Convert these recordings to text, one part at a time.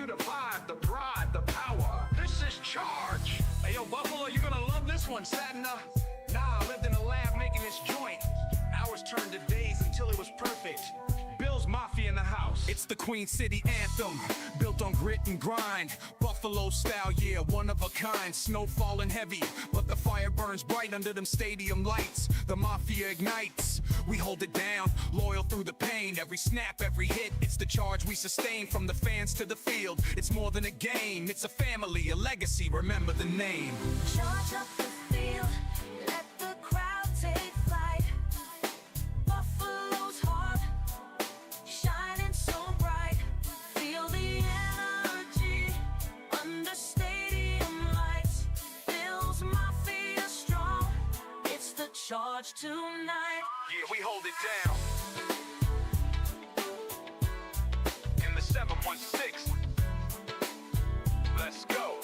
the vibe, the pride, the power. This is Charge. Hey, yo, Buffalo, you're gonna love this one. Nah, I lived in a lab making this joint. Hours turned to days until it was perfect. Bill's Mafia in the house. It's the Queen City anthem, built on grit and grind. Buffalo style, yeah, one of a kind. Snow falling heavy, but the fire burns bright under them stadium lights. The Mafia ignites, we hold it down, loyal through the pain. Every snap, every hit, it's the charge we sustain. From the fans to the field, it's more than a game. It's a family, a legacy, remember the name. Charge up the field, let the crowd take flight. Buffalo's heart, shining so bright. Feel the energy under stadium lights. Bill's Mafia strong, it's the charge tonight. Yeah, we hold it down. In the 716. Let's go.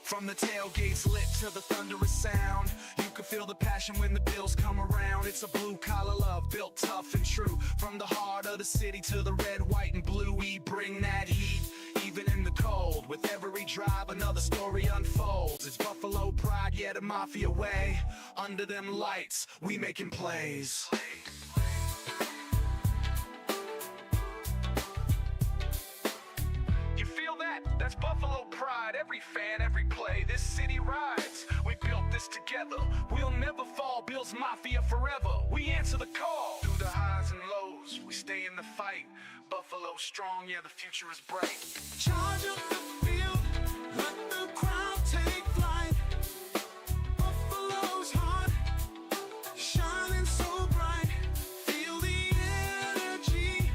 From the tailgates lit to the thunderous sound, you can feel the passion when the Bills come around. It's a blue-collar love, built tough and true. From the heart of the city to the red, white, and blue, we bring that heat, even in the cold. With every drive, another story unfolds. It's Buffalo pride, yeah, the Mafia way. Under them lights, we making plays. You feel that? That's Buffalo pride. Every fan, every play. This city rides. We built this together. We'll never fall. Bill's Mafia forever. We answer the call. Through the highs and lows, we stay in the fight. Buffalo strong, yeah, the future is bright. Charge up the field, let the crowd take flight. Buffalo's heart, shining so bright. Feel the energy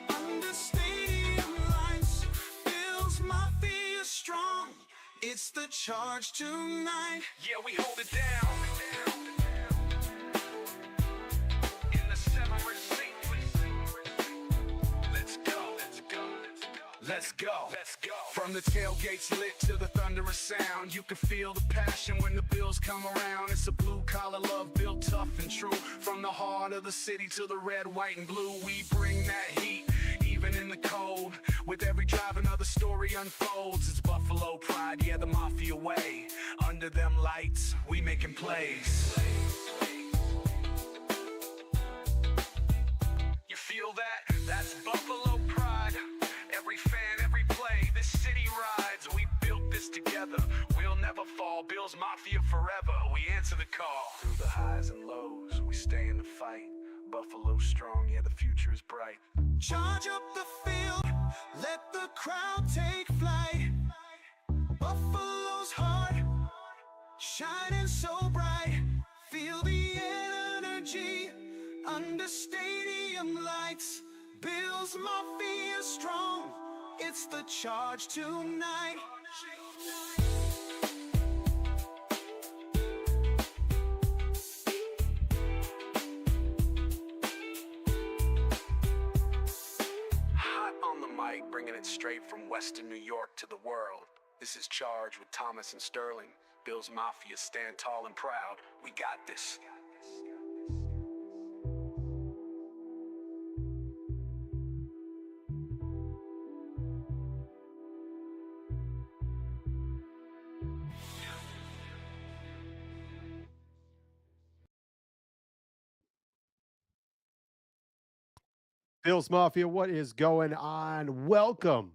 under stadium lights. Bill's Mafia strong, it's the charge tonight. Yeah, we hold it down. In the 716. Let's go. Let's go. Let's go. From the tailgates lit to the thunderous sound, you can feel the passion when the Bills come around. It's a blue-collar love built tough and true. From the heart of the city to the red, white, and blue, we bring that heat, even in the cold. With every drive, another story unfolds. It's Buffalo pride, yeah, the Mafia way. Under them lights, we making plays. You feel that? That's Buffalo pride. Every fan, every play, this city rides. We built this together. We'll never fall. Bill's Mafia forever. We answer the call. Through the highs and lows, we stay in the fight. Buffalo strong, yeah, the future is bright. Charge up the field, let the crowd take flight. Buffalo's heart, shining so bright. Feel the energy under stadium lights. Bill's Mafia strong, it's the charge tonight. Hot on the mic, bringing it straight from Western New York to the world. This is Charge with Thomas and Sterling. Bill's Mafia, stand tall and proud. We got this. Bills Mafia, what is going on? Welcome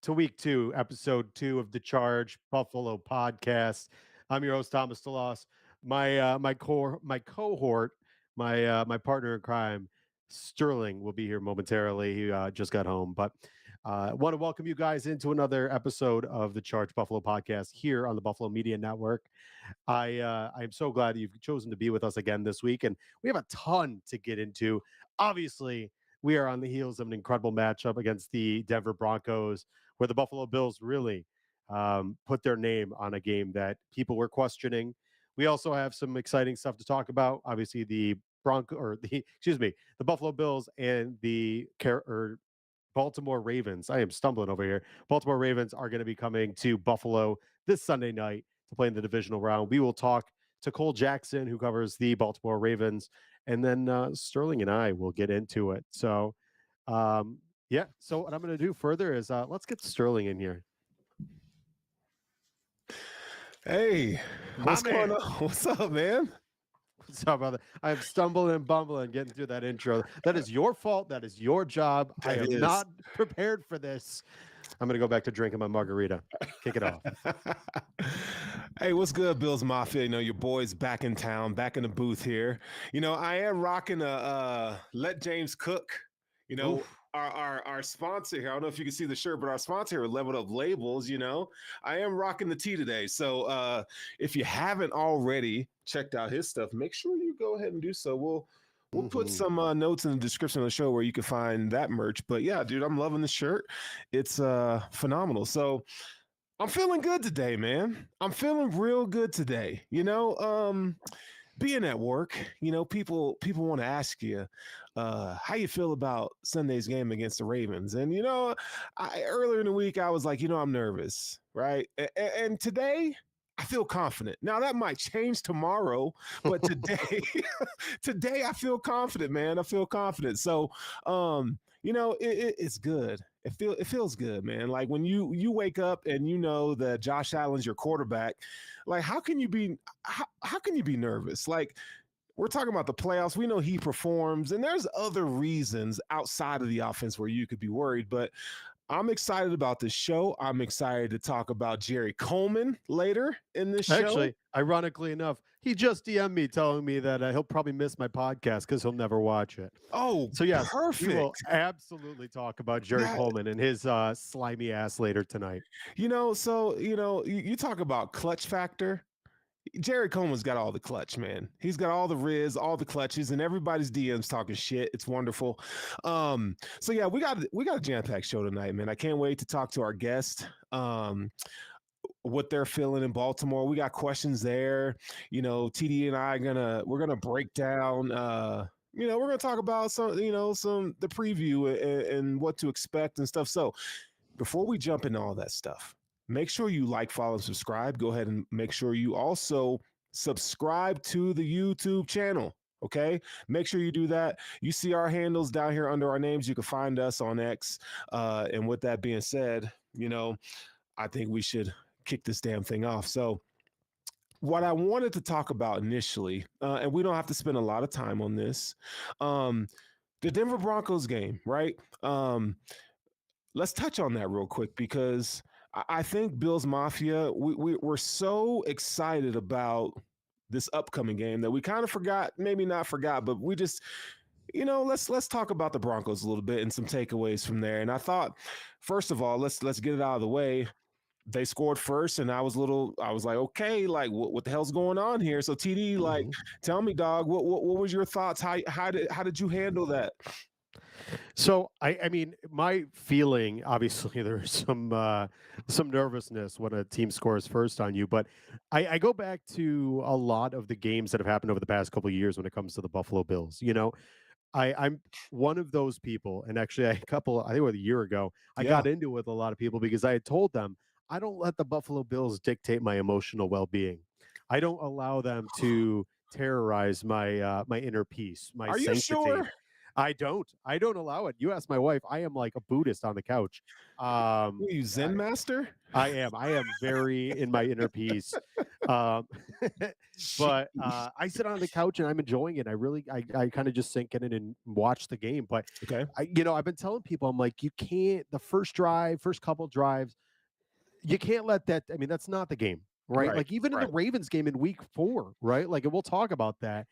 to week 2, episode 2 of the Charge Buffalo podcast. I'm your host, Thomas DeLaus. My cohort, my partner in crime, Sterling, will be here momentarily. He just got home, but I want to welcome you guys into another episode of the Charge Buffalo podcast here on the Buffalo Media Network. I am so glad that you've chosen to be with us again this week, and we have a ton to get into. Obviously, we are on the heels of an incredible matchup against the Denver Broncos, where the Buffalo Bills really put their name on a game that people were questioning. We also have some exciting stuff to talk about. Obviously, the Buffalo Bills and the Baltimore Ravens. I am stumbling over here. Baltimore Ravens are going to be coming to Buffalo this Sunday night to play in the divisional round. We will talk to Cole Jackson, who covers the Baltimore Ravens, and then Sterling and I will get into it. So Yeah. So what I'm going to do further is let's get Sterling in here. Hey, My what's going man. on? What's up, man? What's up, brother? I'm stumbling and bumbling getting through that intro. That is your fault. That is your job. I That am is. not prepared for this. I'm going to go back to drinking my margarita. Kick it off. Hey, what's good, Bills Mafia? You know, your boy's back in town, back in the booth here. You know, I am rocking a Let James Cook. You know, Oof. our sponsor here. I don't know if you can see the shirt, but our sponsor here, Leveled Up Labels. You know, I am rocking the tee today. So if you haven't already checked out his stuff, make sure you go ahead and do so. We'll put Mhm. some notes in the description of the show where you can find that merch. But yeah, dude, I'm loving the shirt. It's phenomenal. So I'm feeling good today, man. I'm feeling real good today. You know, being at work, you know, people want to ask you how you feel about Sunday's game against the Ravens. And you know, earlier in the week I was like, you know, I'm nervous, right? And today I feel confident. Now that might change tomorrow, but today today I feel confident, man. I feel confident. So you know, it's good. It feels good, man. Like when you wake up and you know that Josh Allen's your quarterback, like how can you be how can you be nervous? Like we're talking about the playoffs. We know he performs, and there's other reasons outside of the offense where you could be worried, but I'm excited about this show. I'm excited to talk about Jerry Coleman later in this show. Actually, ironically enough, he just DM'd me telling me that he'll probably miss my podcast because he'll never watch it. Oh, So, yes, we will perfect. absolutely talk about Jerry That Coleman and his slimy ass later tonight. you know, so you know, you talk about clutch factor. Jerry Coleman's got all the clutch, man. He's got all the riz, all the clutches, and everybody's DMs talking shit. It's wonderful. So yeah, we got a jam-packed show tonight, man. I can't wait to talk to our guest. What they're feeling in Baltimore. We got questions there. You know, TD and I we're gonna break down you know, we're gonna talk about some, you know, some the preview and what to expect and stuff. So before we jump into all that stuff, make sure you like, follow, and subscribe. Go ahead and make sure you also subscribe to the YouTube channel. Okay, make sure you do that. You see our handles down here under our names. You can find us on X. And with that being said, you know, I think we should kick this damn thing off. So, what I wanted to talk about initially, and we don't have to spend a lot of time on this, the Denver Broncos game, right? Let's touch on that real quick because I think Bills Mafia, we're so excited about this upcoming game that we kind of forgot, maybe not forgot, but we just, you know, let's talk about the Broncos a little bit and some takeaways from there. And I thought, first of all, let's get it out of the way. They scored first, and I was like, okay, like what the hell's going on here? So TD, like, Mhm. tell me, dog, what was your thoughts? How did you handle that? So I mean, my feeling obviously there's some nervousness when a team scores first on you, but I go back to a lot of the games that have happened over the past couple of years when it comes to the Buffalo Bills. You know, I'm one of those people, and actually I think it was a year ago, I Yeah, got into it with a lot of people because I had told them I don't let the Buffalo Bills dictate my emotional well-being. I don't allow them to terrorize my inner peace, my are you sanctity. sure? I don't allow it. You ask my wife, I am like a Buddhist on the couch. Um, Were you Zen master? I am very in my inner peace. Um, but Sheesh. I sit on the couch and I'm enjoying it. I kind of just sink in and watch the game. But Okay, I've been telling people, I'm like, you can't, the first couple drives, you can't let that. I mean, that's not the game, right? right, Like even in the right, Ravens game in week 4, right? Like, and we'll talk about that.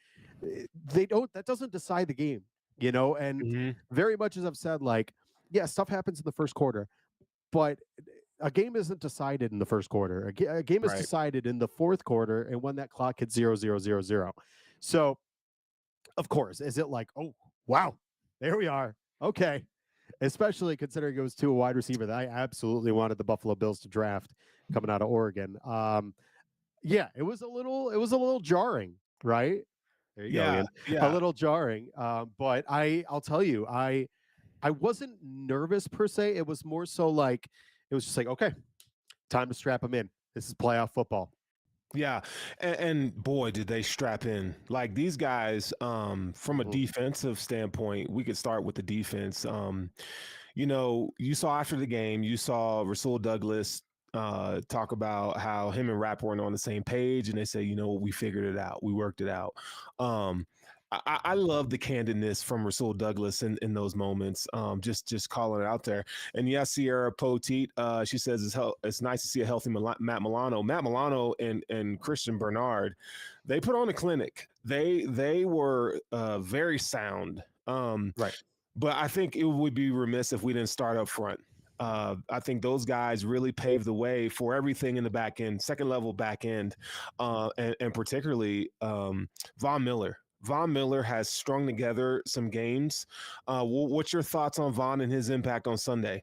That doesn't decide the game, and hmm very much as I've said, like, yeah, stuff happens in the first quarter, but a game isn't decided in the first quarter. A game is right. decided in the fourth quarter, and when that clock hits 0, 0, 0, 0. So, of course, is it like, oh, wow, there we are. Okay. Especially considering it was to a wide receiver that I absolutely wanted the Buffalo Bills to draft coming out of Oregon. Yeah, it was a little jarring, right? There you go, Yeah, Ian. A yeah, little jarring. But I'll tell you, I wasn't nervous per se. It was more so like it was just like, okay, time to strap them in. This is playoff football. yeah. And boy, did they strap in. Like these guys, from a Mhm. defensive standpoint, we could start with the defense. you saw after the game, you saw Rasul Douglas talk about how him and Rapp weren't on the same page, and they say, we figured it out, we worked it out. Um, I love the candidness from Rasul Douglas in those moments, just calling it out there. And yes, Sierra Poteet, she says it's nice to see a healthy Matt Milano. Matt Milano and Christian Bernard, they put on a clinic. They were very sound. Right. But I think it would be remiss if we didn't start up front. I think those guys really paved the way for everything in the back end, second level back end, and particularly Von Miller. Von Miller has strung together some games. What's your thoughts on Von and his impact on Sunday?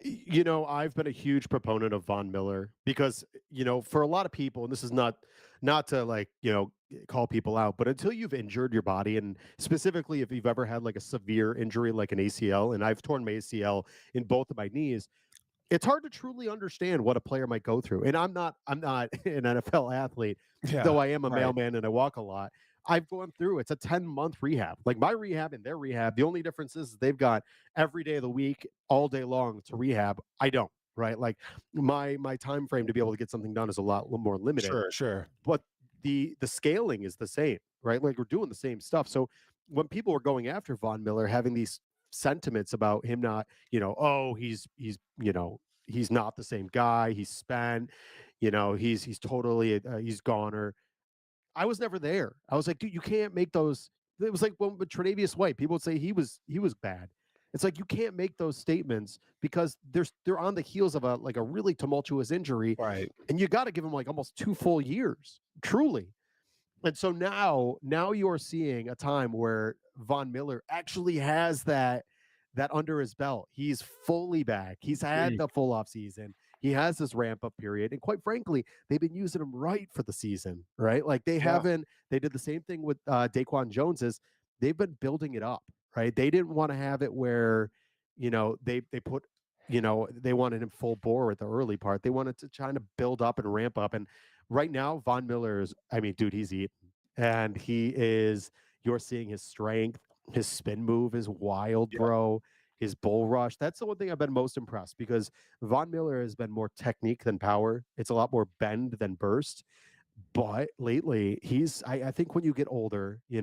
I've been a huge proponent of Von Miller because, for a lot of people, and this is not to like, call people out, but until you've injured your body, and specifically if you've ever had like a severe injury like an ACL, and I've torn my ACL in both of my knees, it's hard to truly understand what a player might go through. And I'm not an NFL athlete, Yeah, though I am a right. mailman and I walk a lot. I've gone through it's a 10-month rehab. Like my rehab and their rehab, the only difference is they've got every day of the week, all day long to rehab. I don't, right? Like my time frame to be able to get something done is a lot more limited, Sure, sure. but the scaling is the same, right? Like we're doing the same stuff. So when people were going after Von Miller, having these sentiments about him not, oh, he's not the same guy. He's spent, he's totally he's goner. I was never there. I was like, dude, you can't make those. It was like when with Tre'Davious White, people would say he was bad. It's like you can't make those statements because they're on the heels of a really tumultuous injury, Right. and you got to give him like almost 2 full years, truly. And so now you're seeing a time where Von Miller actually has that under his belt. He's fully back. He's had Mm, the full off season. He has this ramp up period. And quite frankly, they've been using him right for the season, right? Like yeah. they did the same thing with Daquan Jones is they've been building it up, right? They didn't want to have it where, they put, they wanted him full bore at the early part. They wanted to try to build up and ramp up. And right now, Von Miller is, I mean, dude, he's eating. And you're seeing his strength, his spin move is wild, Yeah. bro. His bull rush. That's the one thing I've been most impressed because Von Miller has been more technique than power. It's a lot more bend than burst. But lately, I think when you get older, you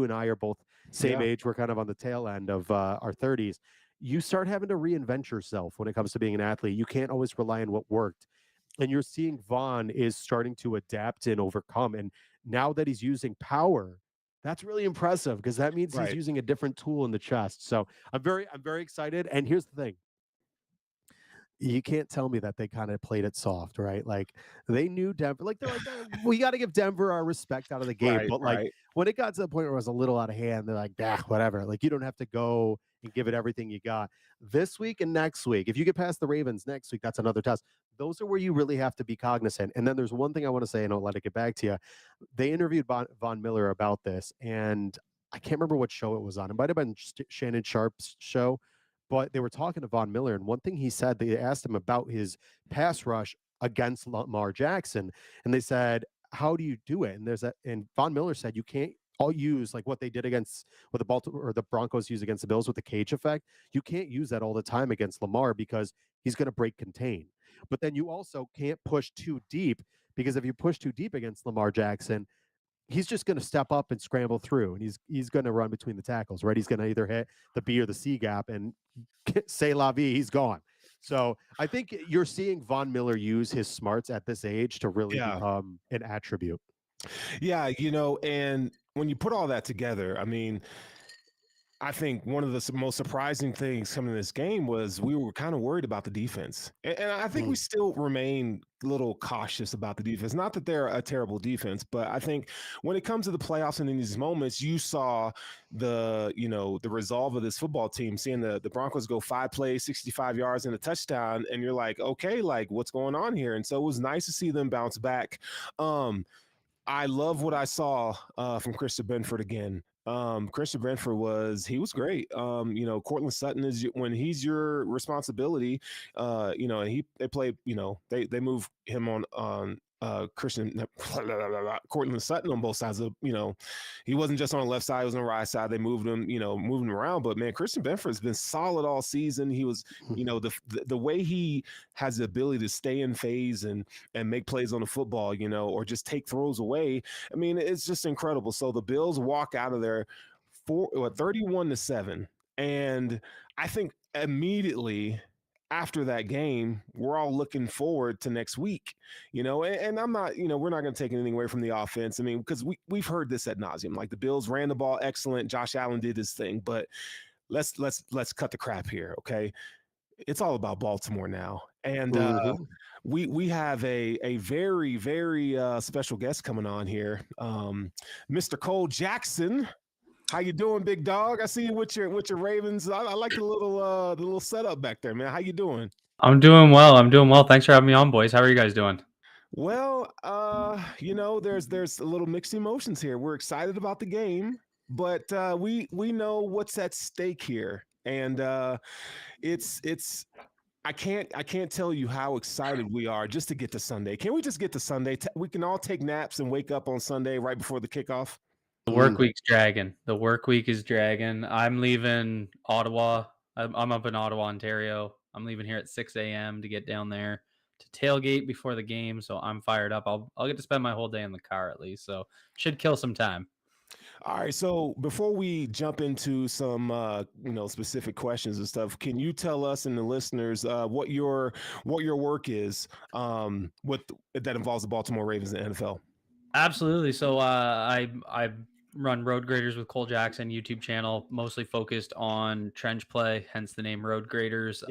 and I are both same Yeah. age. We're kind of on the tail end of our 30s. You start having to reinvent yourself when it comes to being an athlete. You can't always rely on what worked. And you're seeing Vaughn is starting to adapt and overcome. And now that he's using power, that's really impressive because that means he's Right. using a different tool in the chest. So I'm very excited. And here's the thing. You can't tell me that they kind of played it soft, right? Like they knew Denver, like they're like, we got to give Denver our respect out of the game. Right. But like Right. when it got to the point where it was a little out of hand, they're like, whatever. Like you don't have to go and give it everything you got this week and next week. If you get past the Ravens next week, that's another test. Those are where you really have to be cognizant. And then there's one thing I want to say, and I'll let it get back to you. They interviewed Von Miller about this, and I can't remember what show it was on. It might have been Shannon Sharp's show, but they were talking to Von Miller, and one thing he said, they asked him about his pass rush against Lamar Jackson, and they said, "How do you do it?" And and Von Miller said, "You can't all use like what they did against what the Baltimore or the Broncos used against the Bills with the cage effect. You can't use that all the time against Lamar because he's going to break contain. But then you also can't push too deep because if you push too deep against Lamar Jackson, he's just going to step up and scramble through, and he's going to run between the tackles, right? He's going to either hit the B or the C gap, and say la vie, he's gone. So I think you're seeing Von Miller use his smarts at this age to really Yeah. become an attribute. Yeah. And when you put all that together, I mean, I think one of the most surprising things coming to this game was we were kind of worried about the defense. And I think we Mm. still remain a little cautious about the defense. Not that they're a terrible defense, but I think when it comes to the playoffs and in these moments, you saw the resolve of this football team, seeing the Broncos go 5 plays, 65 yards and a touchdown. And you're like, okay, like what's going on here? And so it was nice to see them bounce back. I love what I saw from Christian Benford again. Christian Benford was great. Cortland Sutton is when he's your responsibility. And they play. They move him Christian Cortland Sutton on both sides of, he wasn't just on the left side, he was on the right side. They moved him, moving him around. But man, Christian Benford's been solid all season. He was, the way he has the ability to stay in phase and make plays on the football, or just take throws away. I mean, it's just incredible. So the Bills walk out of there 31-7. And I think immediately after that game, we're all looking forward to next week, and I'm not, we're not going to take anything away from the offense. I mean, because we've heard this ad nauseum, like the Bills ran the ball excellent. Josh Allen did his thing, but let's cut the crap here. Okay. It's all about Baltimore now. And we have a very, very special guest coming on here. Mr. Cole Jackson. How you doing, big dog? I see you with your Ravens. I like the little setup back there, man. How you doing? I'm doing well. Thanks for having me on, boys. How are you guys doing? Well, there's a little mixed emotions here. We're excited about the game, but we know what's at stake here, and it's I can't tell you how excited we are just to get to Sunday. Can we just get to Sunday? We can all take naps and wake up on Sunday right before the kickoff. The work week's dragging. The work week is dragging. I'm leaving Ottawa. I'm up in Ottawa, Ontario. I'm leaving here at 6 a.m. to get down there to tailgate before the game. So I'm fired up. I'll get to spend my whole day in the car at least. So should kill some time. All right. So before we jump into some specific questions and stuff, can you tell us and the listeners what your work is that involves the Baltimore Ravens and the NFL? Absolutely. So I run Road Graders with Cole Jackson YouTube channel, mostly focused on trench play, hence the name Road Graders.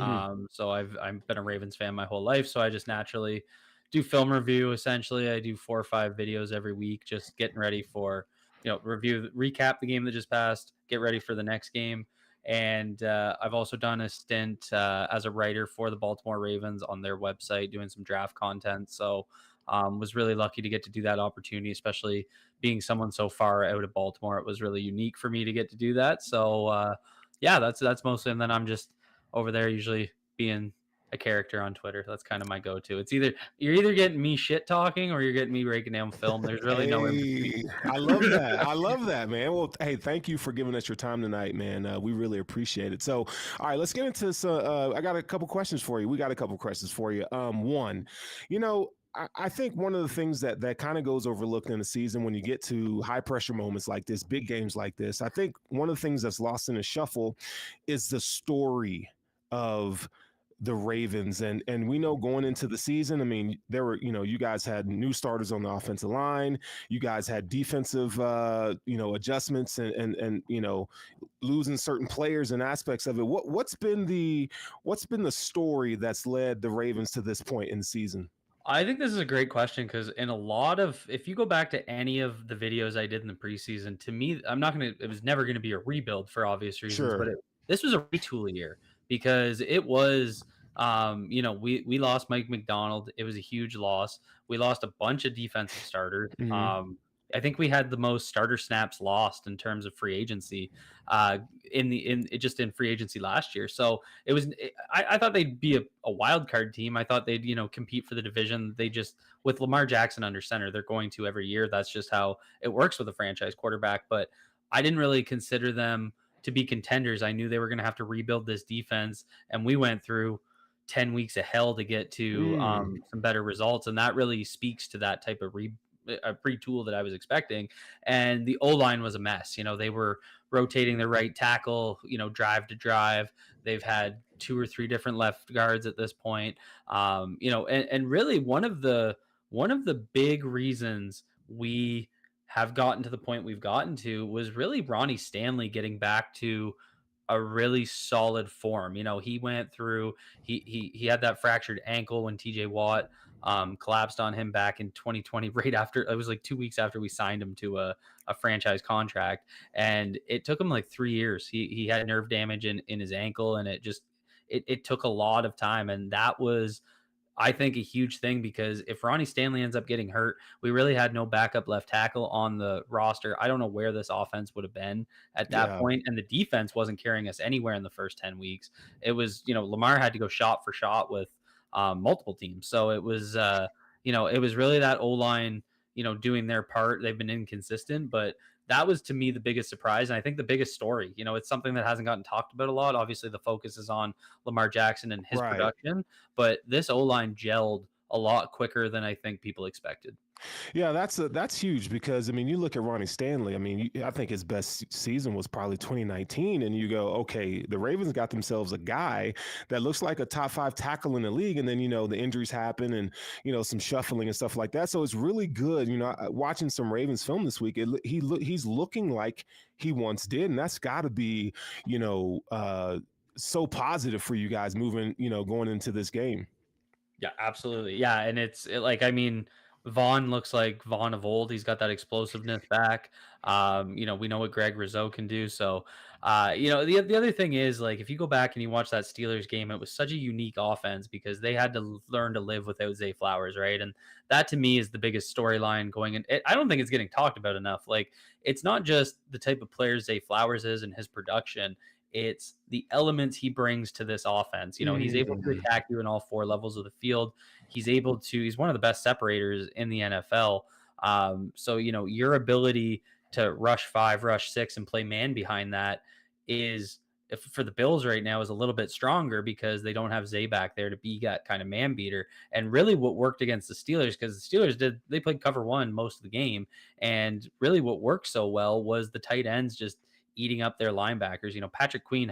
So I've been a Ravens fan my whole life, so I just naturally do film review. Essentially, I do 4 or 5 videos every week, just getting ready for recap the game that just passed, get ready for the next game. And I've also done a stint as a writer for the Baltimore Ravens on their website, doing some draft content. So was really lucky to get to do that opportunity, especially being someone so far out of Baltimore. It was really unique for me to get to do that. So that's mostly, and then I'm just over there usually being a character on Twitter. That's kind of my go-to. It's you're either getting me shit talking or you're getting me breaking down film. There's really no in between. I love that. I love that, man. Well, hey, thank you for giving us your time tonight, man. We really appreciate it. So, all right, let's get into some. I got a couple questions for you. We got a couple questions for you. One, I think one of the things that kind of goes overlooked in the season when you get to high pressure moments like this, big games like this, I think one of the things that's lost in the shuffle is the story of the Ravens. And we know going into the season, I mean, there were, you guys had new starters on the offensive line. You guys had defensive, adjustments and losing certain players and aspects of it. What's been the story that's led the Ravens to this point in the season? I think this is a great question because if you go back to any of the videos I did in the preseason, to me, it was never going to be a rebuild for obvious reasons, Sure. but this was a retool year because it was, we lost Mike McDonald. It was a huge loss. We lost a bunch of defensive starters. Mm-hmm. I think we had the most starter snaps lost in terms of free agency in free agency last year. So I thought they'd be a wild card team. I thought they'd, compete for the division. They just, with Lamar Jackson under center, they're going to every year. That's just how it works with a franchise quarterback. But I didn't really consider them to be contenders. I knew they were going to have to rebuild this defense. And we went through 10 weeks of hell to get to some better results. And that really speaks to that type of a retool that I was expecting. And the O-line was a mess. They were rotating their right tackle, drive to drive. They've had 2 or 3 different left guards at this point. And really one of the big reasons we have gotten to the point we've gotten to was really Ronnie Stanley getting back to a really solid form. He went through, he had that fractured ankle when TJ Watt collapsed on him back in 2020, right after, it was like 2 weeks after we signed him to a franchise contract. And it took him like 3 years. He had nerve damage in his ankle, and it took a lot of time. And that was, I think, a huge thing, because if Ronnie Stanley ends up getting hurt, we really had no backup left tackle on the roster. I don't know where this offense would have been at that point. And the defense wasn't carrying us anywhere in the first 10 weeks. It was, Lamar had to go shot for shot with multiple teams. So it was It was really that O-line, doing their part. They've been inconsistent, but that was to me the biggest surprise. And I think the biggest story, it's something that hasn't gotten talked about a lot. Obviously, the focus is on Lamar Jackson and his Right. production, but this O-line gelled a lot quicker than I think people expected. Yeah, that's huge because I mean, you look at Ronnie Stanley. I mean, I think his best season was probably 2019, and you go, okay, the Ravens got themselves a guy that looks like a top 5 tackle in the league, and then the injuries happen, and some shuffling and stuff like that. So it's really good. Watching some Ravens film this week, he's looking like he once did, and that's got to be so positive for you guys moving, going into this game. Yeah, absolutely. Yeah, and I mean, Vaughn looks like Vaughn of old. He's got that explosiveness back. We know what Greg Rizzo can do. So, the other thing is, like, if you go back and you watch that Steelers game, it was such a unique offense because they had to learn to live without Zay Flowers, right? And that to me is the biggest storyline going in. I don't think it's getting talked about enough. Like, it's not just the type of player Zay Flowers is and his production. It's the elements he brings to this offense. He's able to attack you in all 4 levels of the field. He's one of the best separators in the NFL. So, your ability to rush 5, rush 6, and play man behind that is, for the Bills right now, is a little bit stronger because they don't have Zay back there to be that kind of man beater. And really what worked against the Steelers, because the Steelers they played cover 1 most of the game. And really what worked so well was the tight ends just eating up their linebackers. Patrick Queen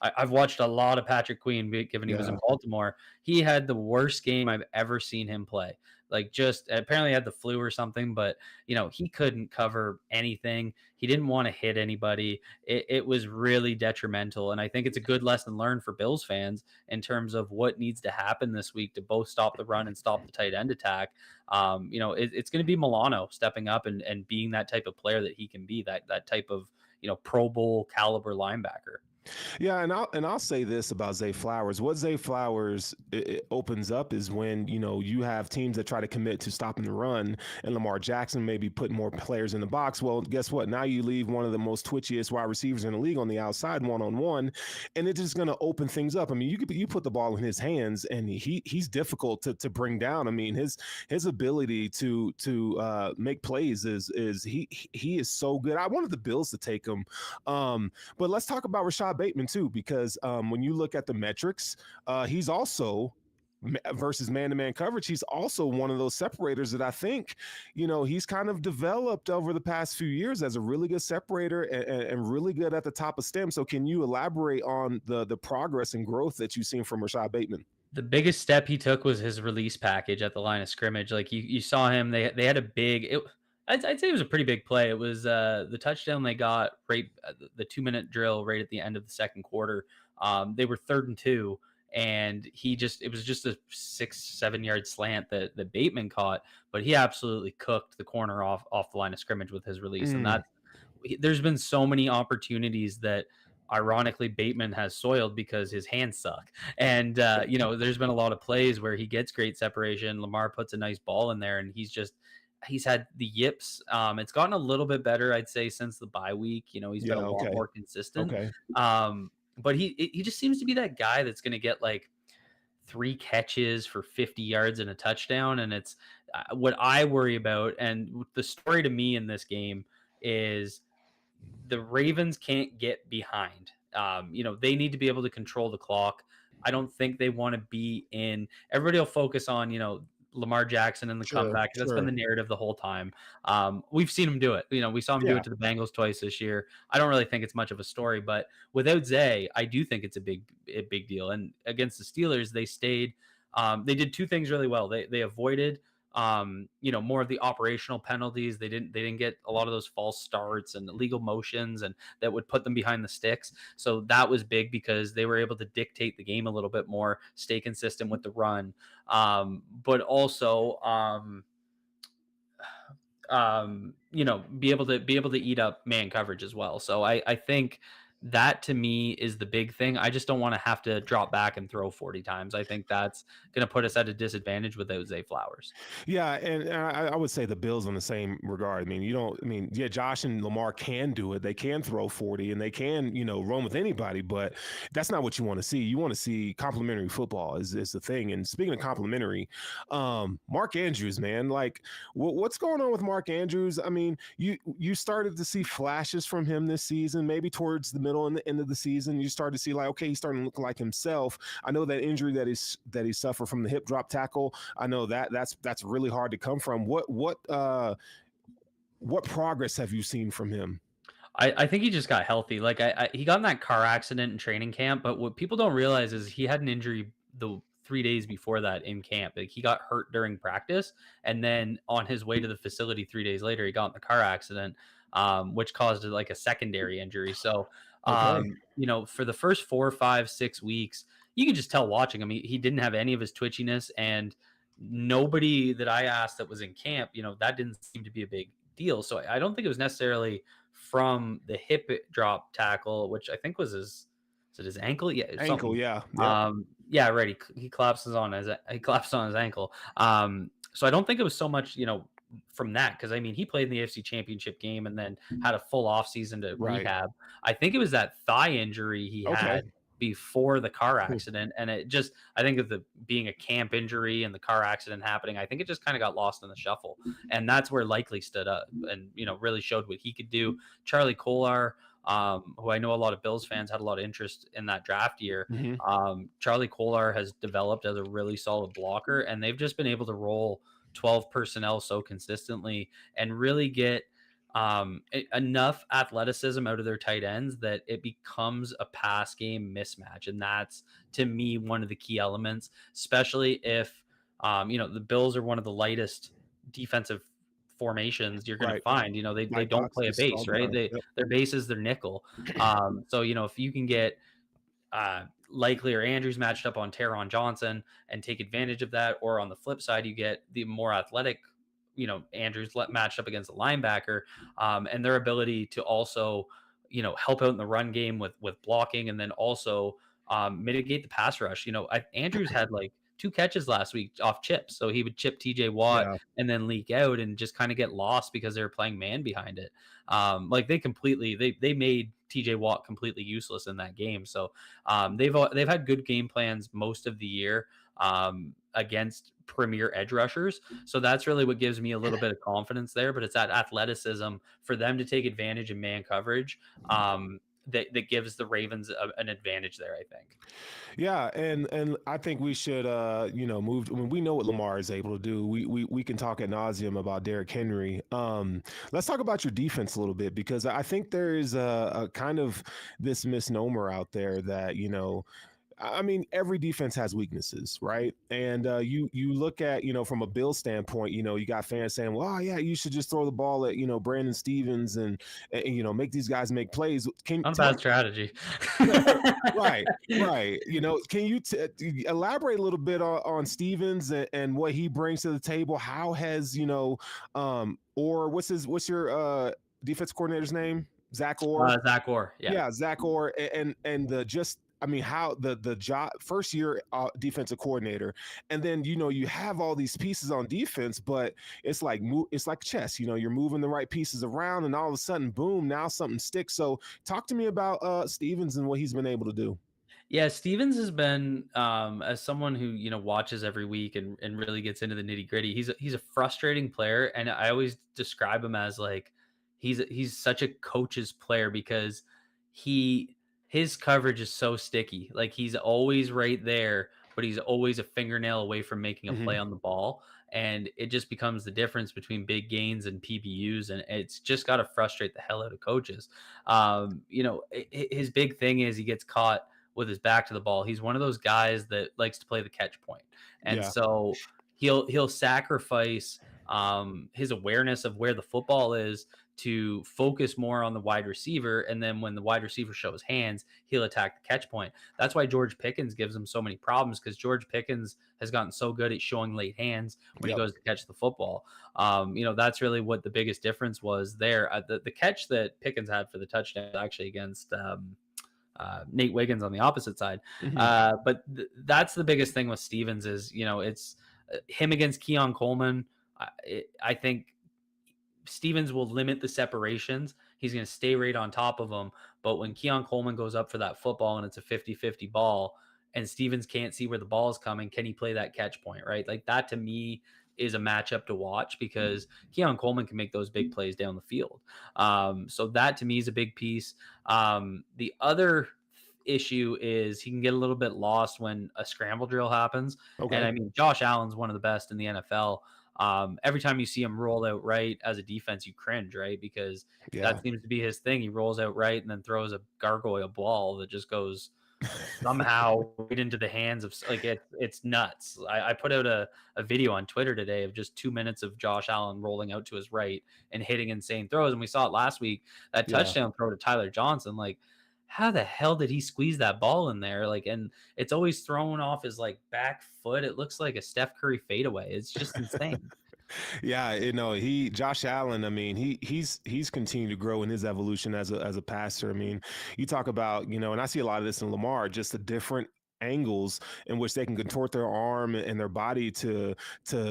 I've watched a lot of Patrick Queen given he was in Baltimore. He had the worst game I've ever seen him play. Like, just apparently had the flu or something, but he couldn't cover anything. He didn't want to hit anybody. It was really detrimental. And I think it's a good lesson learned for Bills fans in terms of what needs to happen this week to both stop the run and stop the tight end attack. It's going to be Milano stepping up and being that type of player that he can be, that type of Pro Bowl caliber linebacker. Yeah, and I'll say this about Zay Flowers. What Zay Flowers it opens up is when you have teams that try to commit to stopping the run, and Lamar Jackson maybe put more players in the box. Well, guess what? Now you leave one of the most twitchiest wide receivers in the league on the outside, 1-on-1, and it's just going to open things up. I mean, you put the ball in his hands, and he's difficult to bring down. I mean, his ability to make plays is he is so good. I wanted the Bills to take him, but let's talk about Rashad Bateman too, because when you look at the metrics, he's also versus man-to-man coverage, he's also one of those separators that I think, he's kind of developed over the past few years as a really good separator and really good at the top of stem. So can you elaborate on the progress and growth that you've seen from Rashad Bateman? The biggest step he took was his release package at the line of scrimmage. Like, you saw him, they had a big, I'd say it was a pretty big play. It was the touchdown they got right, the 2-minute drill right at the end of the second quarter. They were 3rd and 2, and it was just a 6-7 yard slant that Bateman caught, but he absolutely cooked the corner off the line of scrimmage with his release. And there's been so many opportunities that ironically Bateman has soiled because his hands suck. And there's been a lot of plays where he gets great separation. Lamar puts a nice ball in there, and he's had the yips. It's gotten a little bit better, I'd say, since the bye week. He's been a lot more consistent. Okay. But he just seems to be that guy that's going to get like 3 catches for 50 yards and a touchdown. And it's what I worry about. And the story to me in this game is the Ravens can't get behind. They need to be able to control the clock. I don't think they want to be in. Everybody will focus on, Lamar Jackson and the comeback. That's been the narrative the whole time. We've seen him do it. We saw him do it to the Bengals twice this year. I don't really think it's much of a story, but without Zay, I do think it's a big deal. And against the Steelers, they stayed. They did 2 things really well. They avoided more of the operational penalties. They didn't get a lot of those false starts and illegal motions and that would put them behind the sticks. So that was big because they were able to dictate the game a little bit more, stay consistent with the run. But also, be able to eat up man coverage as well. So I think that to me is the big thing. I just don't want to have to drop back and throw 40 times. I think that's going to put us at a disadvantage without Zay Flowers. Yeah, and I would say the Bills on the same regard. I mean, you don't. I mean, yeah, Josh and Lamar can do it. They can throw 40, and they can, run with anybody. But that's not what you want to see. You want to see complimentary football is the thing. And speaking of complimentary, Mark Andrews, man, like what's going on with Mark Andrews? I mean, you started to see flashes from him this season, maybe towards the middle and the end of the season. You started to see like, okay, he's starting to look like himself. I know that injury that he suffered from the hip drop tackle. I know that's really hard to come from. What progress have you seen from him? I think he just got healthy. Like he got in that car accident in training camp, but what people don't realize is he had an injury the 3 days before that in camp. Like he got hurt during practice, and then on his way to the facility 3 days later, he got in the car accident, which caused like a secondary injury. So, Okay. For the first 4, 5, 6 weeks, you can just tell watching him. He didn't have any of his twitchiness, and nobody that I asked that was in camp, that didn't seem to be a big deal. So I don't think it was necessarily from the hip drop tackle, which I think was is it his ankle? Yeah, Ankle, something. yeah. Yep. Yeah, right. He collapses on his ankle. So I don't think it was so much, from that, because I mean he played in the AFC Championship game and then had a full off season to Right. rehab. I think it was that thigh injury he Okay. had before the car accident, and I think of the being a camp injury and the car accident happening, I think it just kind of got lost in the shuffle, and that's where Likely stood up and really showed what he could do. Charlie Kolar, who I know a lot of Bills fans had a lot of interest in that draft year. Mhm. Charlie Kolar has developed as a really solid blocker, and they've just been able to roll 12 personnel so consistently and really get enough athleticism out of their tight ends that it becomes a pass game mismatch. And that's, to me, one of the key elements, especially if, the Bills are one of the lightest defensive formations you're going to Right. find. They Black don't box play a is all base, right? done. Yep. Their base is their nickel. So, if you can get Likely or Andrews matched up on Taron Johnson and take advantage of that, or on the flip side, you get the more athletic, Andrews matched up against a linebacker, and their ability to also, help out in the run game with blocking, and then also mitigate the pass rush. Andrews had like 2 catches last week off chips, so he would chip TJ Watt Yeah. and then leak out and just kind of get lost because they were playing man behind it. Like they made TJ Watt completely useless in that game. So they've had good game plans most of the year against premier edge rushers. So that's really what gives me a little bit of confidence there. But it's that athleticism for them to take advantage of man coverage that gives the Ravens an advantage there, I think. Yeah, and I think we should move. When we know what Lamar is able to do, we can talk ad nauseum about Derrick Henry. Let's talk about your defense a little bit, because I think there is a kind of this misnomer out there that I mean, every defense has weaknesses, right? And you look at, from a Bill standpoint, you got fans saying, well, oh, yeah, you should just throw the ball at, Brandon Stevens and make these guys make plays. Not a bad strategy. Right. Can you elaborate a little bit on Stevens and what he brings to the table? How has, or what's your defense coordinator's name? Zach Orr? Zach Orr. Yeah, Zach Orr, and the just. I mean, how the job first year defensive coordinator, and then you have all these pieces on defense, but it's like chess. You're moving the right pieces around, and all of a sudden, boom! Now something sticks. So, talk to me about Stevens and what he's been able to do. Yeah, Stevens has been, as someone who watches every week and really gets into the nitty gritty. He's a frustrating player, and I always describe him as like he's such a coach's player, because his coverage is so sticky. Like he's always right there, but he's always a fingernail away from making a play on the ball. And it just becomes the difference between big gains and PBUs. And it's just got to frustrate the hell out of coaches. His big thing is he gets caught with his back to the ball. He's one of those guys that likes to play the catch point. And Yeah. so he'll sacrifice his awareness of where the football is to focus more on the wide receiver. And then when the wide receiver shows hands, he'll attack the catch point. That's why George Pickens gives him so many problems, because George Pickens has gotten so good at showing late hands when he goes to catch the football. That's really what the biggest difference was there. The catch that Pickens had for the touchdown actually against Nate Wiggins on the opposite side. Mhm. But that's the biggest thing with Stevens is, it's him against Keon Coleman. I think Stevens will limit the separations. He's going to stay right on top of him. But when Keon Coleman goes up for that football and it's a 50-50 ball and Stevens can't see where the ball is coming, can he play that catch point, right? Like that to me is a matchup to watch because Keon Coleman can make those big plays down the field. So that to me is a big piece. The other issue is he can get a little bit lost when a scramble drill happens. And Okay. I mean, Josh Allen's one of the best in the NFL. Every time you see him roll out right as a defense, you cringe, right? Because Yeah. that seems to be his thing. He rolls out right and then throws a gargoyle ball that just goes somehow right into the hands of like it's nuts. I put out a video on Twitter today of just 2 minutes of Josh Allen rolling out to his right and hitting insane throws. And we saw it last week, that Yeah. touchdown throw to Tyler Johnson. Like, how the hell did he squeeze that ball in there? Like, and it's always thrown off his like back foot. It looks like a Steph Curry fadeaway. It's just insane. Yeah, Josh Allen, I mean, he's continued to grow in his evolution as a passer. I mean, you talk about, and I see a lot of this in Lamar, just the different angles in which they can contort their arm and their body to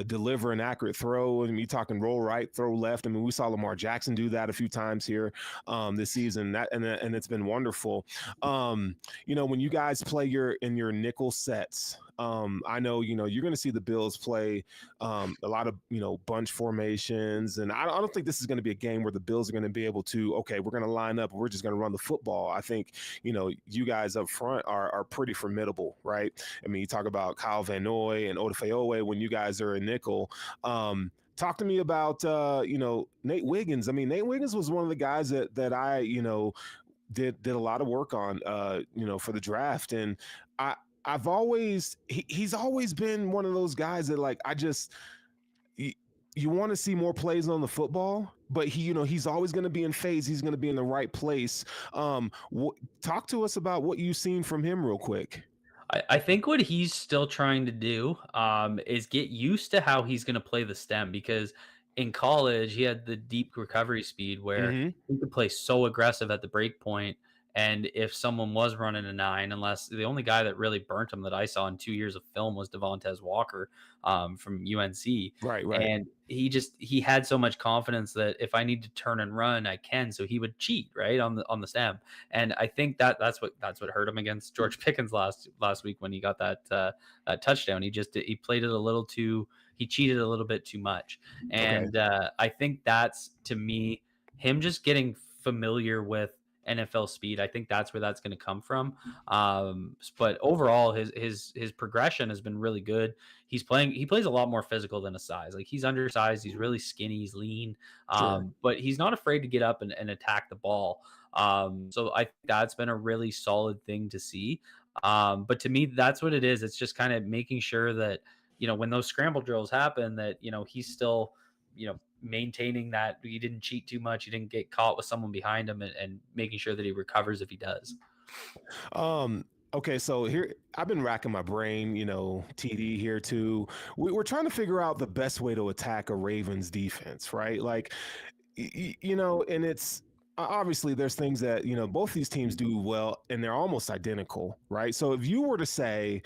deliver an accurate throw. And you talking roll right, throw left. I mean, we saw Lamar Jackson do that a few times here this season. And it's been wonderful. When you guys play in your nickel sets, I know, you're going to see the Bills play a lot of, bunch formations. And I don't think this is going to be a game where the Bills are going to be able to, okay, we're going to line up. We're just going to run the football. I think, you guys up front are pretty formidable, right? I mean, you talk about Kyle Van Noy and Odafe when you guys are in nickel. Talk to me about, Nate Wiggins. I mean, Nate Wiggins was one of the guys that I, did a lot of work on, for the draft. And he's always been one of those guys that like, you want to see more plays on the football, but he's always going to be in phase. He's going to be in the right place. Talk to us about what you've seen from him real quick. I think what he's still trying to do is get used to how he's going to play the stem because in college he had the deep recovery speed where Mm-hmm. he could play so aggressive at the break point. And if someone was running a 9, unless the only guy that really burnt him that I saw in 2 years of film was Devontae Walker from UNC. Right. And he had so much confidence that if I need to turn and run, I can. So he would cheat right on the stem. And I think that's what hurt him against George Pickens last week when he got that touchdown. He played it a little too. He cheated a little bit too much. And I think that's, to me, him just getting familiar with NFL speed. I think that's where that's going to come from. But overall, his progression has been really good. He plays a lot more physical than a size. Like he's undersized, he's really skinny, he's lean, Sure. but he's not afraid to get up and attack the ball. So I think that's been a really solid thing to see. But to me, that's what it is. It's just kind of making sure that, when those scramble drills happen, that, he's still, maintaining that he didn't cheat too much. He didn't get caught with someone behind him and making sure that he recovers if he does. Okay, so here I've been racking my brain, TD here too. We're trying to figure out the best way to attack a Ravens defense, right? Like, and it's obviously there's things that, both these teams do well and they're almost identical, right? So if you were to say,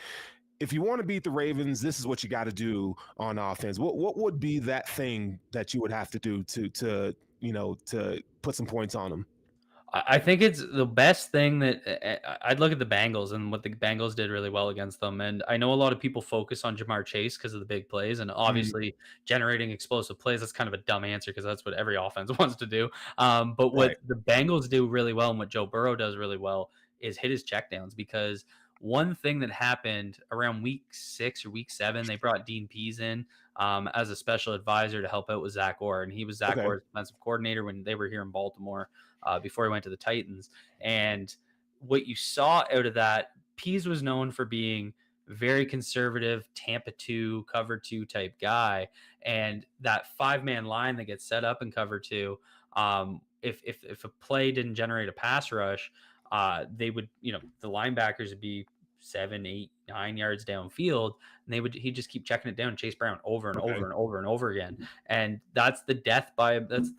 if you want to beat the Ravens, this is what you got to do on offense. What would be that thing that you would have to do to put some points on them? I think it's the best thing that I'd look at the Bengals and what the Bengals did really well against them. And I know a lot of people focus on Jamar Chase because of the big plays and obviously generating explosive plays. That's kind of a dumb answer because that's what every offense wants to do. But what the Bengals do really well and what Joe Burrow does really well is hit his checkdowns because one thing that happened around week 6 or week 7, they brought Dean Pease in as a special advisor to help out with Zach Orr. And he was Zach Orr's defensive coordinator when they were here in Baltimore before he went to the Titans. And what you saw out of that, Pease was known for being very conservative, Tampa 2, cover 2 type guy. And that 5-man line that gets set up in cover 2, if a play didn't generate a pass rush, they would, the linebackers would be 7, 8, 9 yards downfield, and he'd just keep checking it down, Chase Brown over and over and over and over again. And that's the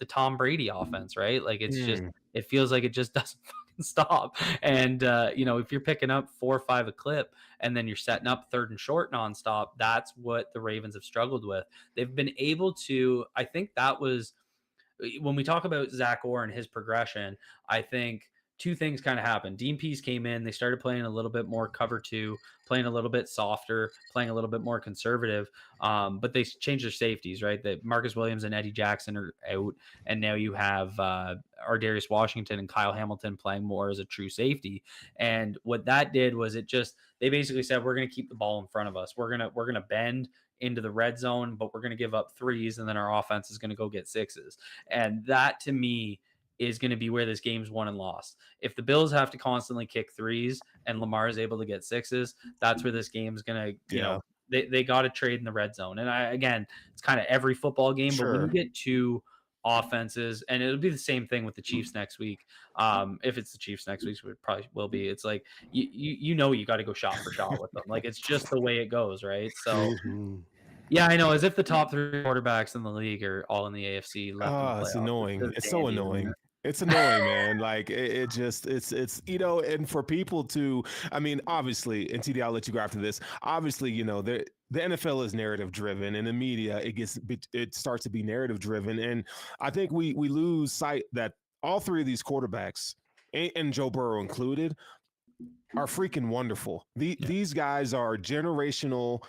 Tom Brady offense, right? Like it's just, it feels like it just doesn't nonstop. And if you're picking up 4 or 5 a clip and then you're setting up third and short nonstop, that's what the Ravens have struggled with. They've been able to, I think that was when we talk about Zach Orr and his progression, I think two things kind of happened. Dean Pease came in, they started playing a little bit more cover two, playing a little bit softer, playing a little bit more conservative. But they changed their safeties, right? That Marcus Williams and Eddie Jackson are out, and now you have Ardarius Washington and Kyle Hamilton playing more as a true safety. And what that did was they basically said, we're going to keep the ball in front of us. We're gonna bend into the red zone, but we're going to give up threes, and then our offense is going to go get sixes. And that, to me, is going to be where this game's won and lost. If the Bills have to constantly kick threes and Lamar is able to get sixes, that's where this game's going to, they got to trade in the red zone. And again, it's kind of every football game, but when you get two offenses, and it'll be the same thing with the Chiefs next week. If it's the Chiefs next week, it probably will be. It's like, you got to go shot for shot with them. Like, it's just the way it goes, right? So yeah, I know. As if the top 3 quarterbacks in the league are all in the AFC left. Oh, it's annoying. It's so annoying. It's annoying, man. Like it's and for people to, I mean, obviously, and TD, I'll let you go after this. Obviously, the NFL is narrative driven, and the media, it starts to be narrative driven. And I think we lose sight that all 3 of these quarterbacks, and Joe Burrow included, are freaking wonderful. These guys are generational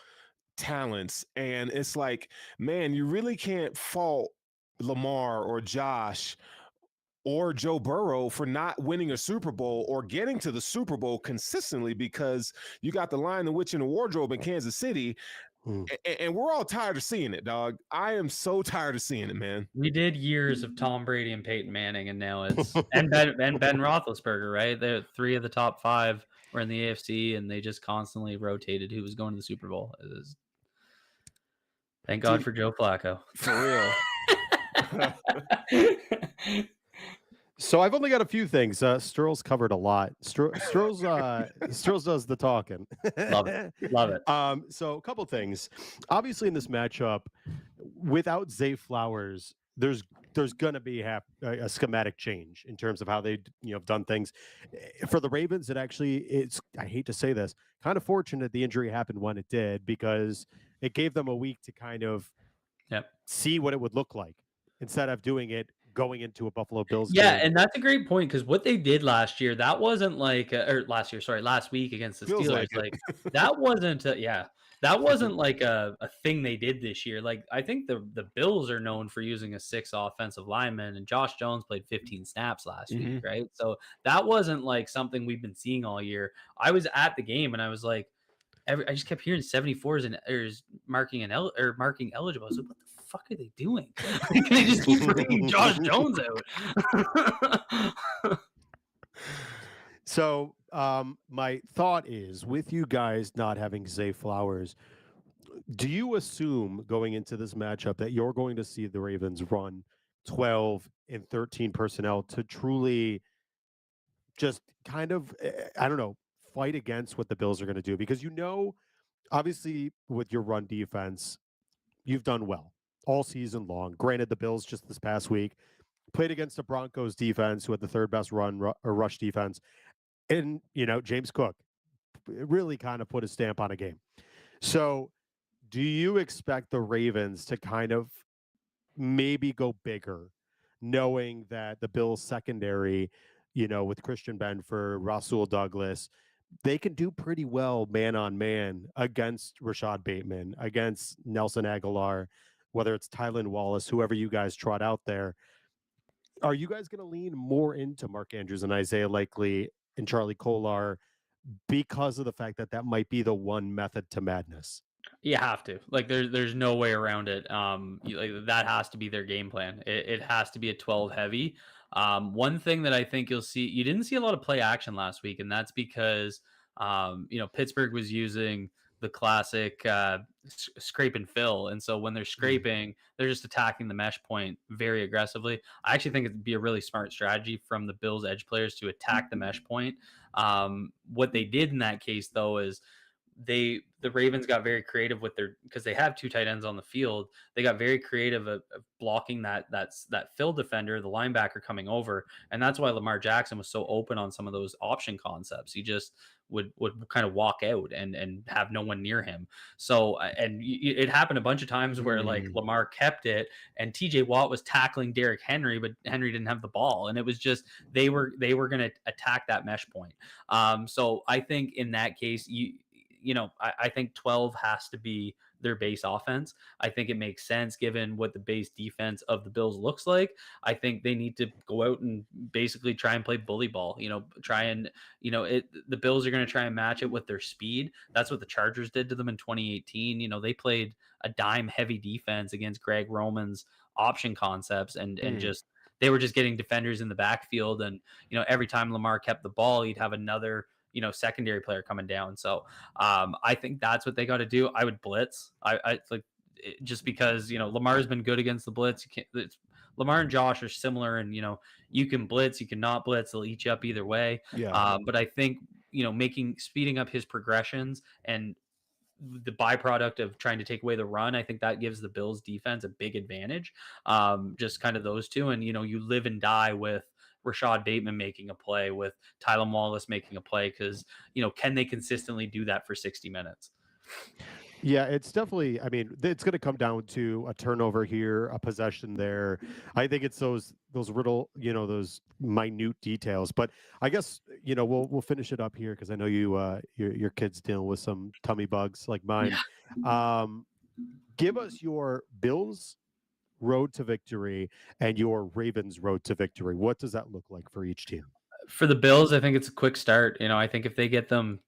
talents, and it's like, man, you really can't fault Lamar or Josh or Joe Burrow for not winning a Super Bowl or getting to the Super Bowl consistently, because you got the Lion, the Witch, and the Wardrobe in Kansas City. And we're all tired of seeing it, dog. I am so tired of seeing it, man. We did years of Tom Brady and Peyton Manning, and now it's and Ben Roethlisberger, right? The 3 of the top 5 were in the AFC, and they just constantly rotated who was going to the Super Bowl. Thank God for Joe Flacco. For real. So I've only got a few things. Sturls covered a lot. Sturls does the talking. Love it. So a couple things. Obviously, in this matchup, without Zay Flowers, there's going to be a schematic change in terms of how they have done things. For the Ravens, it's I hate to say this, kind of fortunate the injury happened when it did, because it gave them a week to kind of see what it would look like instead of doing it going into a Buffalo Bills game. And that's a great point, because what they did last year, that wasn't like last week against the Steelers, like that wasn't that wasn't like a thing they did this year. Like, I think the Bills are known for using a 6 offensive lineman, and Josh Jones played 15 snaps last week, right? So that wasn't like something we've been seeing all year. I was at the game and I was like, I just kept hearing 74s and marking eligible. I was like, what the fuck are they doing? They just keep bringing Josh Jones out. So my thought is, with you guys not having Zay Flowers, do you assume going into this matchup that you're going to see the Ravens run 12 and 13 personnel to truly just kind of, I don't know, fight against what the Bills are going to do? Because obviously with your run defense, you've done well all season long. Granted, the Bills just this past week played against the Broncos defense, who had the 3rd best rush defense. And, James Cook really kind of put a stamp on a game. So do you expect the Ravens to kind of maybe go bigger, knowing that the Bills secondary, with Christian Benford, Rasul Douglas, they can do pretty well man on man against Rashad Bateman, against Nelson Aguilar, whether it's Tylan Wallace, whoever you guys trot out there? Are you guys going to lean more into Mark Andrews and Isaiah Likely and Charlie Kolar because of the fact that might be the one method to madness? You have to. Like, there's no way around it. That has to be their game plan. It has to be a 12 heavy. One thing that I think you'll see, you didn't see a lot of play action last week, and that's because Pittsburgh was using the classic scrape and fill. And so when they're scraping, they're just attacking the mesh point very aggressively. I actually think it'd be a really smart strategy from the Bills edge players to attack the mesh point. What they did in that case, though, is the Ravens got very creative with their, because they have two tight ends on the field. They got very creative of blocking that fill defender, the linebacker coming over, and that's why Lamar Jackson was so open on some of those option concepts. He just would kind of walk out and have no one near him. So it happened a bunch of times where like Lamar kept it and TJ Watt was tackling Derrick Henry, but Henry didn't have the ball, and it was just they were going to attack that mesh point. So I think in that case, I think 12 has to be their base offense. I think it makes sense given what the base defense of the Bills looks like. I think they need to go out and basically try and play bully ball, the Bills are going to try and match it with their speed. That's what the Chargers did to them in 2018. They played a dime heavy defense against Greg Roman's option concepts and just, they were just getting defenders in the backfield. And, every time Lamar kept the ball, he'd have another, secondary player coming down. So I think that's what they got to do. I would blitz. I like just because, Lamar's been good against the blitz. Lamar and Josh are similar, and, you can blitz, you can not blitz. They'll eat you up either way. Yeah. But I think, speeding up his progressions and the byproduct of trying to take away the run, I think that gives the Bills defense a big advantage. Just kind of those two. And, you live and die with Rashad Bateman making a play, with Tylan Wallace making a play, because, can they consistently do that for 60 minutes? Yeah, it's definitely, I mean, it's going to come down to a turnover here, a possession there. I think it's those those minute details. But I guess, we'll finish it up here because I know your kid's dealing with some tummy bugs like mine. Give us your Bills road to victory and your Ravens road to victory. What does that look like for each team? For the Bills, I think it's a quick start. I think if they get them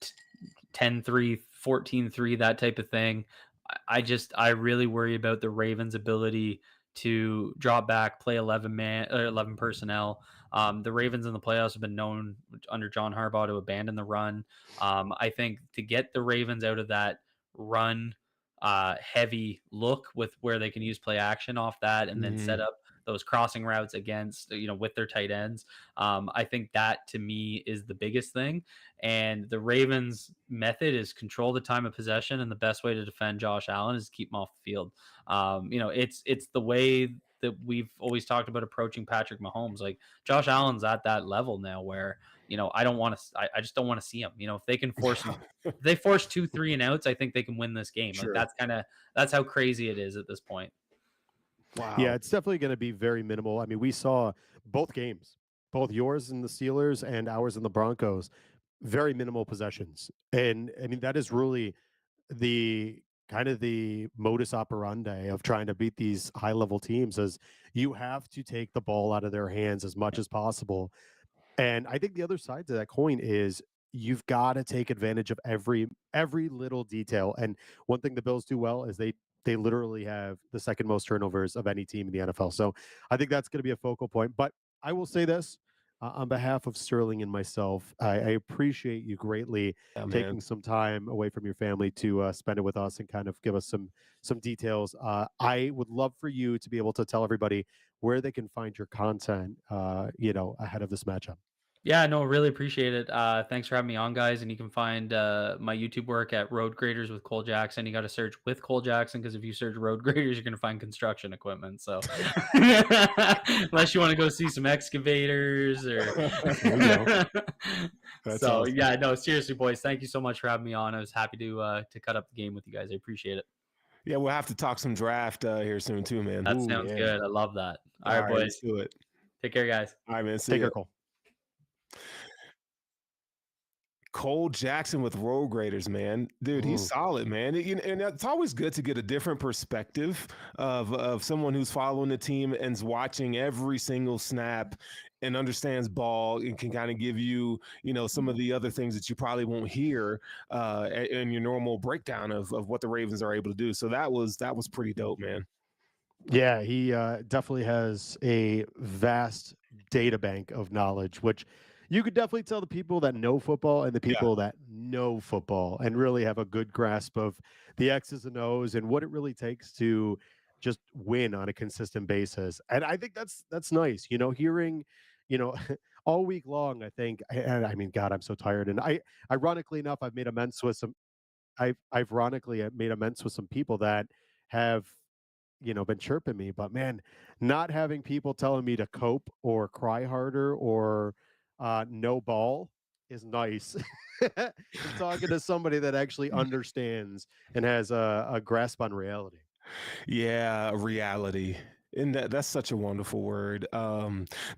10-3, 14-3, that type of thing, I really worry about the Ravens' ability to drop back, play 11 personnel. The Ravens in the playoffs have been known under John Harbaugh to abandon the run. I think to get the Ravens out of that run heavy look with where they can use play action off that and then set up those crossing routes against, with their tight ends. I think that to me is the biggest thing. And the Ravens method is control the time of possession. And the best way to defend Josh Allen is keep him off the field. It's the way that we've always talked about approaching Patrick Mahomes. Like Josh Allen's at that level now where, I don't want to, I just don't want to see him. If they can force him, if they force 2, 3 and outs, I think they can win this game. Sure. Like that's how crazy it is at this point. Wow. Yeah, it's definitely going to be very minimal. I mean, we saw both games, both yours and the Steelers and ours and the Broncos, very minimal possessions. And I mean, that is really the kind of the modus operandi of trying to beat these high level teams, is you have to take the ball out of their hands as much as possible. And I think the other side to that coin is you've got to take advantage of every little detail. And one thing the Bills do well is they literally have the second most turnovers of any team in the NFL. So I think that's going to be a focal point. But I will say this on behalf of Sterling and myself, I appreciate you greatly taking some time away from your family to spend it with us and kind of give us some details. I would love for you to be able to tell everybody where they can find your content, ahead of this matchup. Yeah, no, really appreciate it. Thanks for having me on, guys. And you can find my YouTube work at Road Graders with Cole Jackson. You got to search with Cole Jackson, because if you search Road Graders, you're going to find construction equipment. So unless you want to go see some excavators or so awesome. Yeah, no, seriously, boys, thank you so much for having me on. I was happy to cut up the game with you guys. I appreciate it. Yeah, we'll have to talk some draft here soon too, man. That sounds good. I love that. All right, boys. Let's do it. Take care, guys. All right, man. See Take ya. care, Cole. Cole Jackson with Road Graders, man. Dude, he's solid, man. And it's always good to get a different perspective of someone who's following the team and's watching every single snap and understands ball and can kind of give you, some of the other things that you probably won't hear in your normal breakdown of what the Ravens are able to do. So that was pretty dope, man. Yeah, he definitely has a vast data bank of knowledge, which you could definitely tell the people that know football and the people that know football and really have a good grasp of the X's and O's and what it really takes to just win on a consistent basis. And I think that's nice, hearing, all week long, I think, and I mean, God, I'm so tired. And ironically enough, I've made amends with some I've ironically made amends with some people that have been chirping me, but man, not having people telling me to cope or cry harder or no ball is nice. I'm talking to somebody that actually understands and has a grasp on reality. Yeah, reality. And that's such a wonderful word.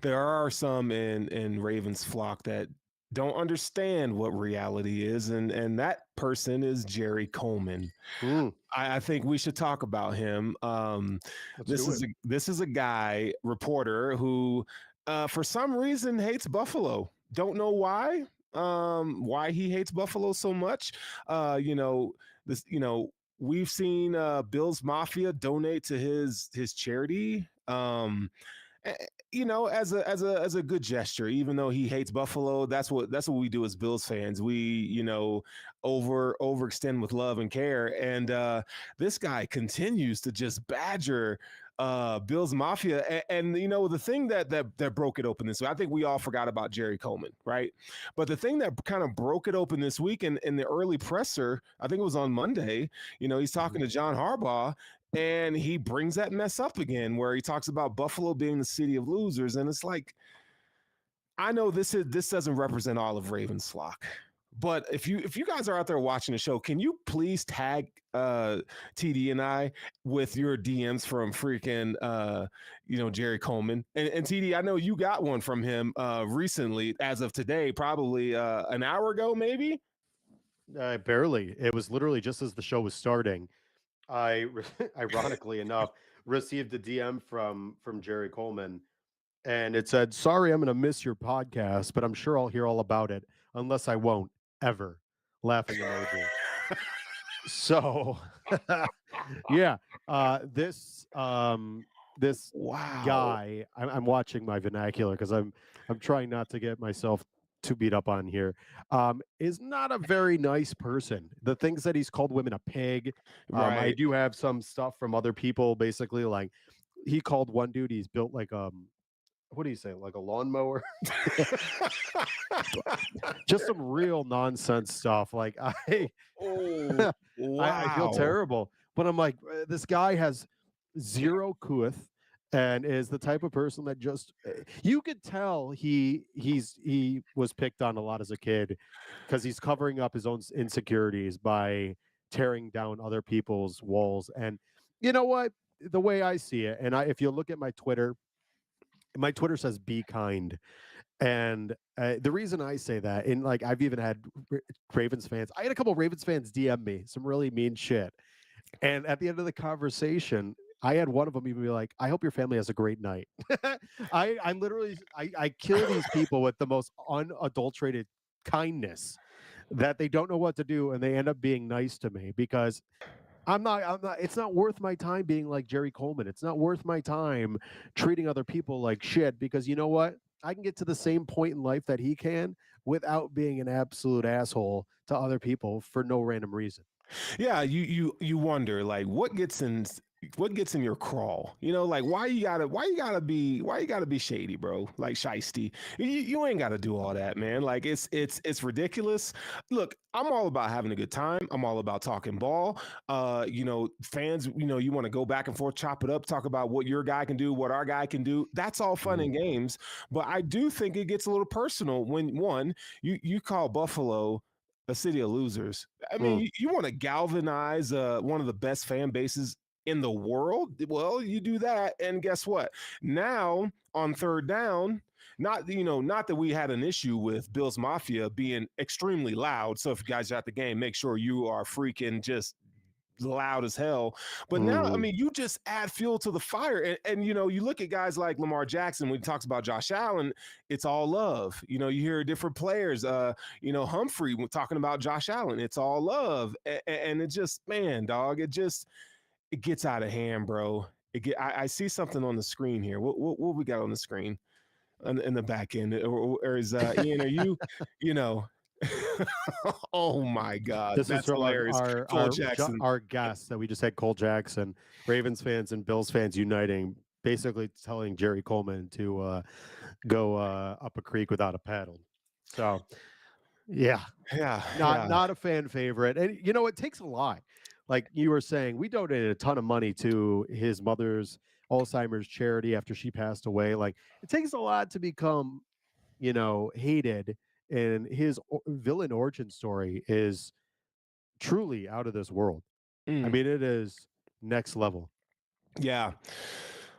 There are some in Ravens flock that don't understand what reality is, and that person is Jerry Coleman. Mm, I think we should talk about him. let's do it. This is a guy reporter who, for some reason, hates Buffalo. Don't know why. Why he hates Buffalo so much. You know this. We've seen Bill's Mafia donate to his charity. As a good gesture, even though he hates Buffalo, that's what we do as Bills fans. We overextend with love and care, and this guy continues to just badger Bills Mafia. And the thing that broke it open this week, I think we all forgot about Jerry Coleman, right? But the thing that kind of broke it open this week in the early presser, I think it was on Monday. He's talking to John Harbaugh, and he brings that mess up again, where he talks about Buffalo being the city of losers, and it's like, I know this doesn't represent all of Ravens flock, but if you guys are out there watching the show, can you please tag TD and I with your DMs from freaking Jerry Coleman, and TD, I know you got one from him recently, as of today, probably an hour ago, maybe. Barely. It was literally just as the show was starting. Ironically enough, received a DM from Jerry Coleman, and it said, "Sorry, I'm going to miss your podcast, but I'm sure I'll hear all about it, unless I won't ever." Laughing emoji. So, yeah, this Wow. guy, I'm watching my vernacular because I'm trying not to get myself too beat up on here. Is not a very nice person. The things that he's called women a pig. I Right. do have some stuff from other people, basically like he called one dude, he's built like what do you say, like a lawnmower? Just some real nonsense stuff. Like Oh, I feel wow. terrible, but I'm like, this guy has zero couth and is the type of person that just you could tell he was picked on a lot as a kid because he's covering up his own insecurities by tearing down other people's walls. And you know what? The way I see it, and if you look at my Twitter says "be kind." And the reason I say that, and like I've even had Ravens fans, I had a couple Ravens fans DM me some really mean shit. And at the end of the conversation, I had one of them even be like, "I hope your family has a great night." I'm literally, I kill these people with the most unadulterated kindness that they don't know what to do, and they end up being nice to me because I'm not, it's not worth my time being like Jerry Coleman. It's not worth my time treating other people like shit because you know what? I can get to the same point in life that he can without being an absolute asshole to other people for no random reason. Yeah, you wonder, like, what gets in your crawl, like, why you gotta be shady, bro, like shisty. You ain't gotta do all that, man. Like, it's ridiculous. Look, I'm all about having a good time. I'm all about talking ball. Fans, you want to go back and forth, chop it up, talk about what your guy can do, what our guy can do. That's all fun Mhm. and games. But I do think it gets a little personal when, one, you call Buffalo a city of losers. I mean, Mm. you want to galvanize one of the best fan bases in the world. Well, you do that, and guess what? Now on third down, not that we had an issue with Bills Mafia being extremely loud. So if you guys are at the game, make sure you are freaking just loud as hell. But now, I Mhm. mean, you just add fuel to the fire. And you look at guys like Lamar Jackson when he talks about Josh Allen, it's all love. You hear different players, Humphrey talking about Josh Allen, it's all love. And it just, man, dog, it gets out of hand, bro. I see something on the screen here. What we got on the screen in the back end? Or is Ian, are you know, oh my God, This is that's from hilarious. Cole Jackson. our guest that we just had, Cole Jackson, Ravens fans and Bills fans uniting, basically telling Jerry Coleman to go up a creek without a paddle. So Yeah, Yeah, not yeah. not a fan favorite. And you know, it takes a lot. Like you were saying, we donated a ton of money to his mother's Alzheimer's charity after she passed away. Like it takes a lot to become, hated. And his villain origin story is truly out of this world. I Mm, mean, it is next level. yeah.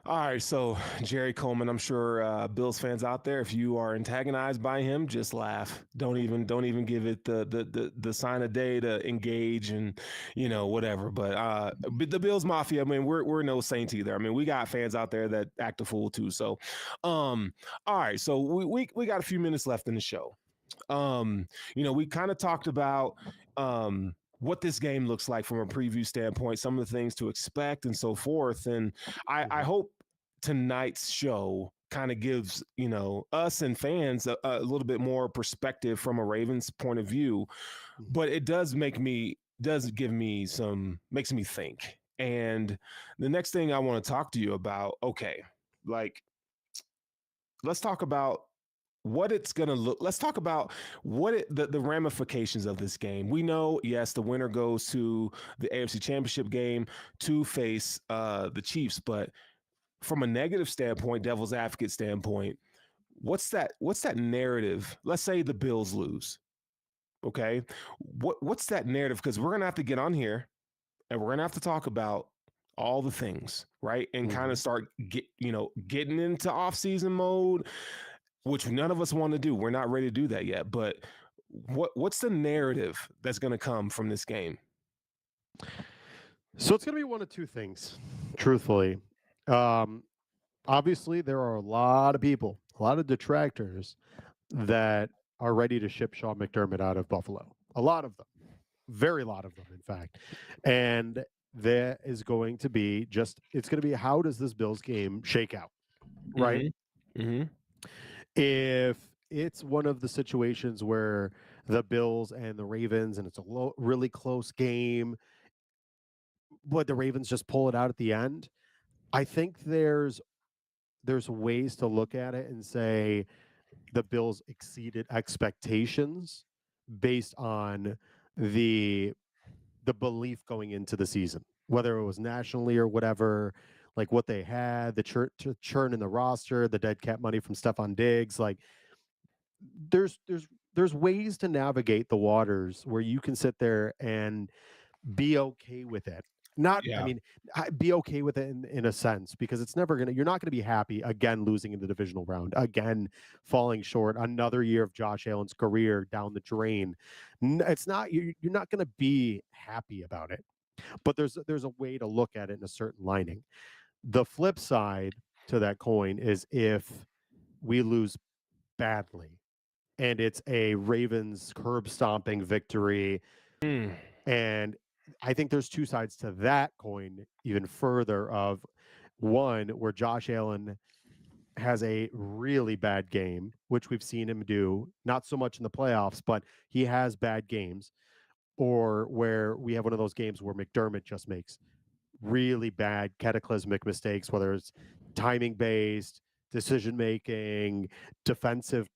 All right, so Jerry Coleman, I'm sure Bills fans out there, if you are antagonized by him, just laugh. Don't even give it the sign of day to engage and whatever. But the Bills Mafia, I mean, we're no saints either. I mean, we got fans out there that act a fool too. So, all right, so we got a few minutes left in the show. We kind of talked about what this game looks like from a preview standpoint, some of the things to expect and so forth. And I Mhm. hope tonight's show kind of gives us and fans a little bit more perspective from a Ravens point of view, Mhm. but it does give me some makes me think. And the next thing I want to talk to you about, okay, like let's talk about what it's going to look. Let's talk about the ramifications of this game. We know, yes, the winner goes to the AFC Championship game to face the Chiefs, but from a negative standpoint, devil's advocate standpoint, what's that narrative? Let's say the Bills lose. Okay. What's that narrative? Because we're gonna have to get on here and we're gonna have to talk about all the things, right? And kind of Mhm. start getting into off-season mode, which none of us want to do. We're not ready to do that yet. But what's the narrative that's gonna come from this game? So it's going to be one of two things, truthfully. Um, Obviously, there are a lot of people, a lot of detractors that are ready to ship Sean McDermott out of Buffalo. A lot of them, very lot of them, in fact. And there is going to be it's going to be how does this Bills game shake out, right? Mm-hmm. Mm-hmm. If it's one of the situations where the Bills and the Ravens, and it's a really close game, but the Ravens just pull it out at the end, I think there's ways to look at it and say the Bills exceeded expectations based on the the belief going into the season, whether it was nationally or whatever, like what they had, the churn in the roster, the dead cap money from Stephon Diggs. Like there's there's there's ways to navigate the waters where you can sit there and be okay with it. Not, I Yeah. mean, be okay with it in a sense because it's never gonna. You're not gonna be happy again losing in the divisional round, again falling short, another year of Josh Allen's career down the drain. It's not. You're not gonna be happy about it. But there's a way to look at it in a certain lining. The flip side to that coin is if we lose badly and it's a Ravens curb stomping victory. Mm. And I think there's two sides to that coin, even further of one where Josh Allen has a really bad game, which we've seen him do, not so much in the playoffs, but he has bad games, or where we have one of those games where McDermott just makes really bad cataclysmic mistakes, whether it's timing based, decision making, defensive,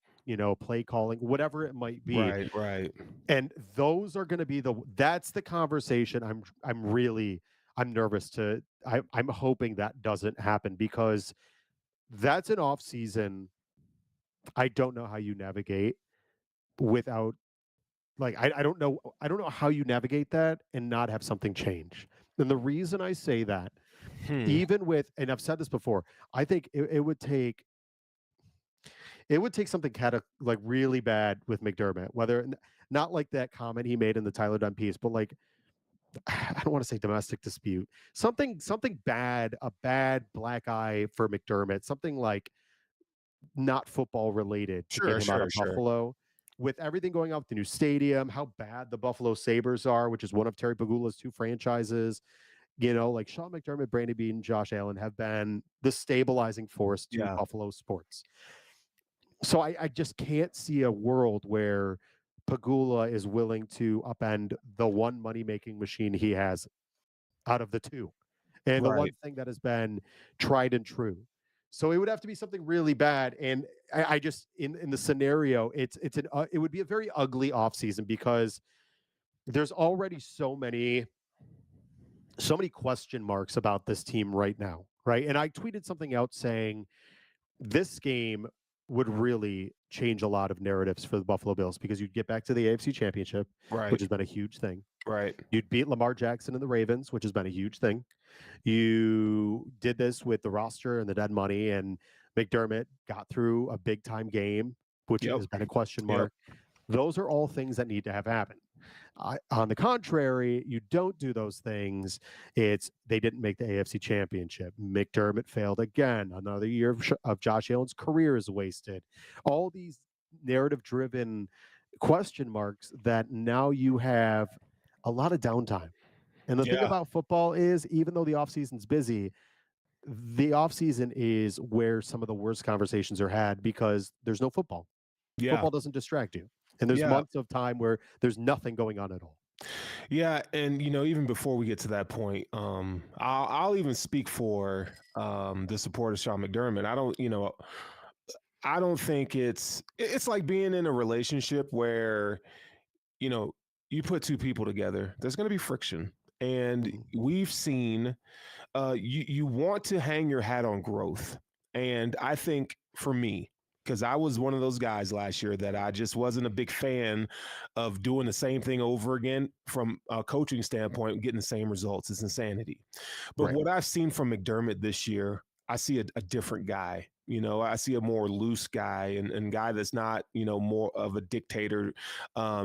play calling, whatever it might be. Right. Right. And those are going to be that's the conversation I'm nervous I'm hoping that doesn't happen because that's an off season. I don't know how you navigate without like I don't know how you navigate that and not have something change. And the reason I say that, Hmm. even with, and I've said this before, I think it would take something like really bad with McDermott, not like that comment he made in the Tyler Dunn piece, but like I don't want to say domestic dispute, something bad, a bad black eye for McDermott, something like not football related to get Sure. him out Sure. of Sure. Buffalo. With everything going on with the new stadium, how bad the Buffalo Sabres are, which is one of Terry Pagula's two franchises, like Sean McDermott, Brandon Beane, Josh Allen have been the stabilizing force to Yeah. Buffalo sports. So I just can't see a world where Pagula is willing to upend the one money making machine he has out of the two. And the one Right. thing that has been tried and true. So it would have to be something really bad. And I just in the scenario, it would be a very ugly offseason because there's already so many question marks about this team right now, right? And I tweeted something out saying this game would really change a lot of narratives for the Buffalo Bills because you'd get back to the AFC Championship, Right. which has been a huge thing. Right. You'd beat Lamar Jackson and the Ravens, which has been a huge thing. You did this with the roster and the dead money, and McDermott got through a big time game, which Yep. has been a question Yep. mark. Those are all things that need to have happen. On the contrary, you don't do those things. They didn't make the AFC Championship. McDermott failed again. Another year of Josh Allen's career is wasted. All these narrative-driven question marks that now you have a lot of downtime. And the thing Yeah. about football is, even though the offseason's busy, the offseason is where some of the worst conversations are had because there's no football. Yeah. Football doesn't distract you. And there's Yeah. months of time where there's nothing going on at all. Yeah, and even before we get to that point, I'll even speak for the support of Sean McDermott. I don't think it's like being in a relationship where you put two people together. There's going to be friction, and we've seen you want to hang your hat on growth, and I think for me, because I was one of those guys last year that I just wasn't a big fan of doing the same thing over again from a coaching standpoint, getting the same results. It's insanity. But Right. what I've seen from McDermott this year, I see a different guy. I see a more loose guy and guy that's not, more of a dictator.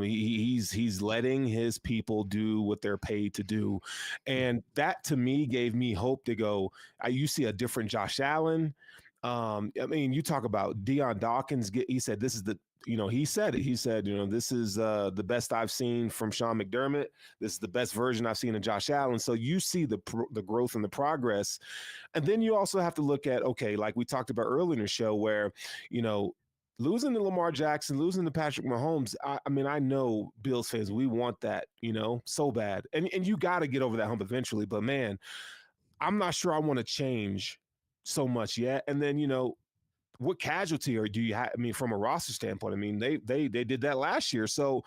He's letting his people do what they're paid to do. And that to me gave me hope to go, you see a different Josh Allen. You talk about Deion Dawkins. He said, this is he said it. He said, this is the best I've seen from Sean McDermott. This is the best version I've seen of Josh Allen. So you see the growth and the progress. And then you also have to look at, okay, like we talked about earlier in the show where, losing to Lamar Jackson, losing to Patrick Mahomes. I know Bills fans, we want that, so bad. And you got to get over that hump eventually. But man, I'm not sure I want to change so much yet. And then, what casualty or do you have? From a roster standpoint, they did that last year. So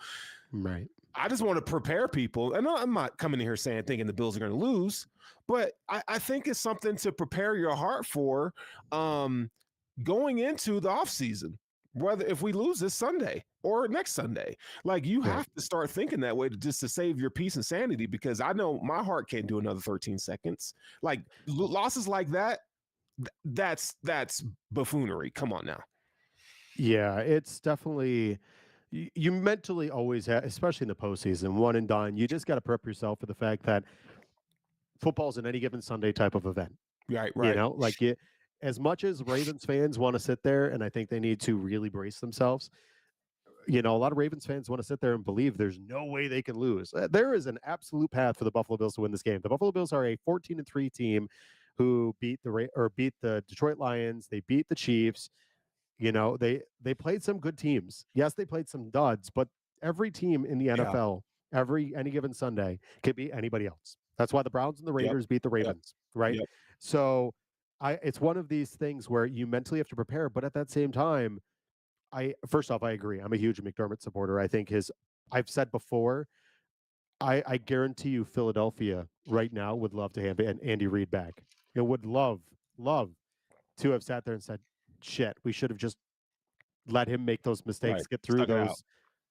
Right. I just want to prepare people. And I'm not coming in here thinking the Bills are going to lose, but I think it's something to prepare your heart for going into the offseason, whether if we lose this Sunday or next Sunday. Like you Right. have to start thinking that way to save your peace and sanity, because I know my heart can't do another 13 seconds. Like losses like that, that's buffoonery. Come on now. Yeah, it's definitely you mentally always have, especially in the postseason, one and done. You just got to prep yourself for the fact that football's an any given Sunday type of event. Right. As much as Ravens fans want to sit there, and I think they need to really brace themselves. A lot of Ravens fans want to sit there and believe there's no way they can lose. There is an absolute path for the Buffalo Bills to win this game. The Buffalo Bills are a 14-3 team who beat the Detroit Lions. They beat the Chiefs. They played some good teams. Yes, they played some duds, but every team in the NFL, any given Sunday, could beat anybody else. That's why the Browns and the Raiders beat the Ravens, right? Yep. So it's one of these things where you mentally have to prepare, but at that same time, first off, I agree. I'm a huge McDermott supporter. I think I've said before, I guarantee you Philadelphia right now would love to have Andy Reid back. It would love to have sat there and said, shit, we should have just let him make those mistakes, Right. get through Stuck it out.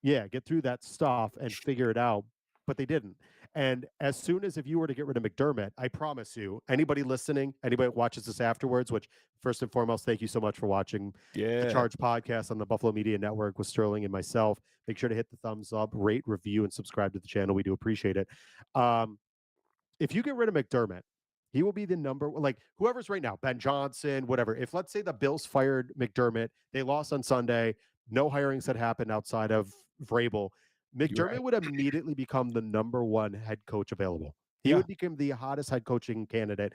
those, get through that stuff and figure it out. But they didn't. And as soon as if you were to get rid of McDermott, I promise you, anybody listening, anybody that watches this afterwards, which first and foremost, thank you so much for watching the Charge podcast on the Buffalo Media Network with Sterling and myself. Make sure to hit the thumbs up, rate, review, and subscribe to the channel. We do appreciate it. If you get rid of McDermott, he will be the number, like whoever's right now, Ben Johnson, whatever. If let's say the Bills fired McDermott, they lost on Sunday, no hirings had happened outside of Vrabel, McDermott would immediately become the number one head coach available. He would become the hottest head coaching candidate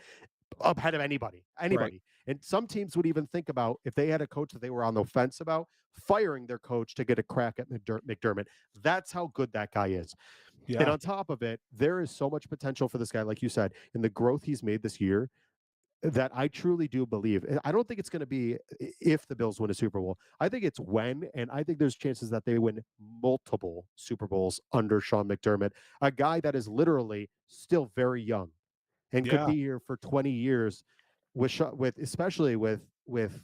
ahead of anybody. Right. And some teams would even think about, if they had a coach that they were on the fence about, firing their coach to get a crack at McDermott. That's how good that guy is. Yeah. And on top of it, there is so much potential for this guy, like you said, in the growth he's made this year. that I truly do believe. I don't think it's going to be if the Bills win a Super Bowl. I think it's when, and I think there's chances that they win multiple Super Bowls under Sean McDermott, a guy that is literally still very young and could Yeah. be here for 20 years with especially with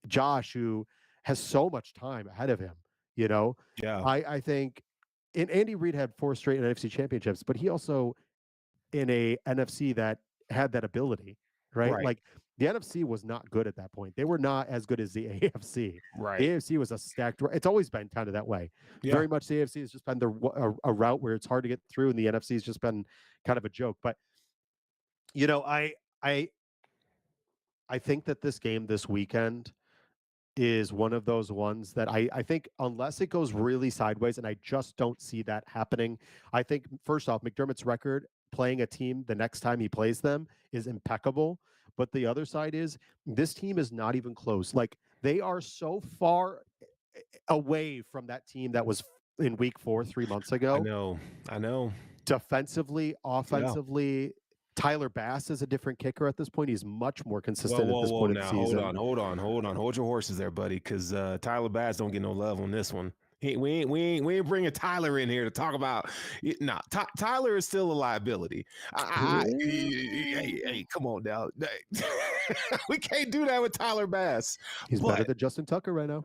Josh, who has so much time ahead of him. Yeah. I think, and Andy Reid had 4 straight NFC championships, but he also in a NFC that had that ability, right? Right. Like the NFC was not good at that point. They were not as good as the AFC. Right. The AFC was a stacked. It's always been kind of that way. Yeah. Very much the AFC has just been a route where it's hard to get through, and the NFC has just been kind of a joke. But I think that this game this weekend is one of those ones that I think unless it goes really sideways, and I just don't see that happening. I think first off, McDermott's record playing a team the next time he plays them is impeccable. But the other side is this team is not even close. Like they are so far away from that team that was in week 4 3 months ago. I know. Defensively, offensively, Tyler Bass is a different kicker at this point. He's much more consistent at this point in the season. Hold on. Hold your horses there, buddy, because Tyler Bass don't get no love on this one. We ain't bringing Tyler in here to talk about. Nah, Tyler is still a liability. Hey, come on now. We can't do that with Tyler Bass. He's better than Justin Tucker right now.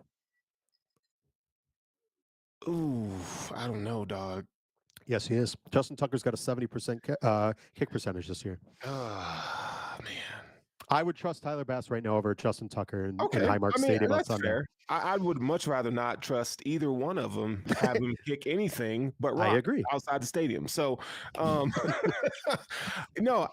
Ooh, I don't know, dog. Yes, he is. Justin Tucker's got a 70% kick percentage this year. Man. I would trust Tyler Bass right now over Justin Tucker in Okay. Highmark Stadium on Sunday. Fair. I would much rather not trust either one of them, have him kick anything but rock I agree. outside the stadium. So, no,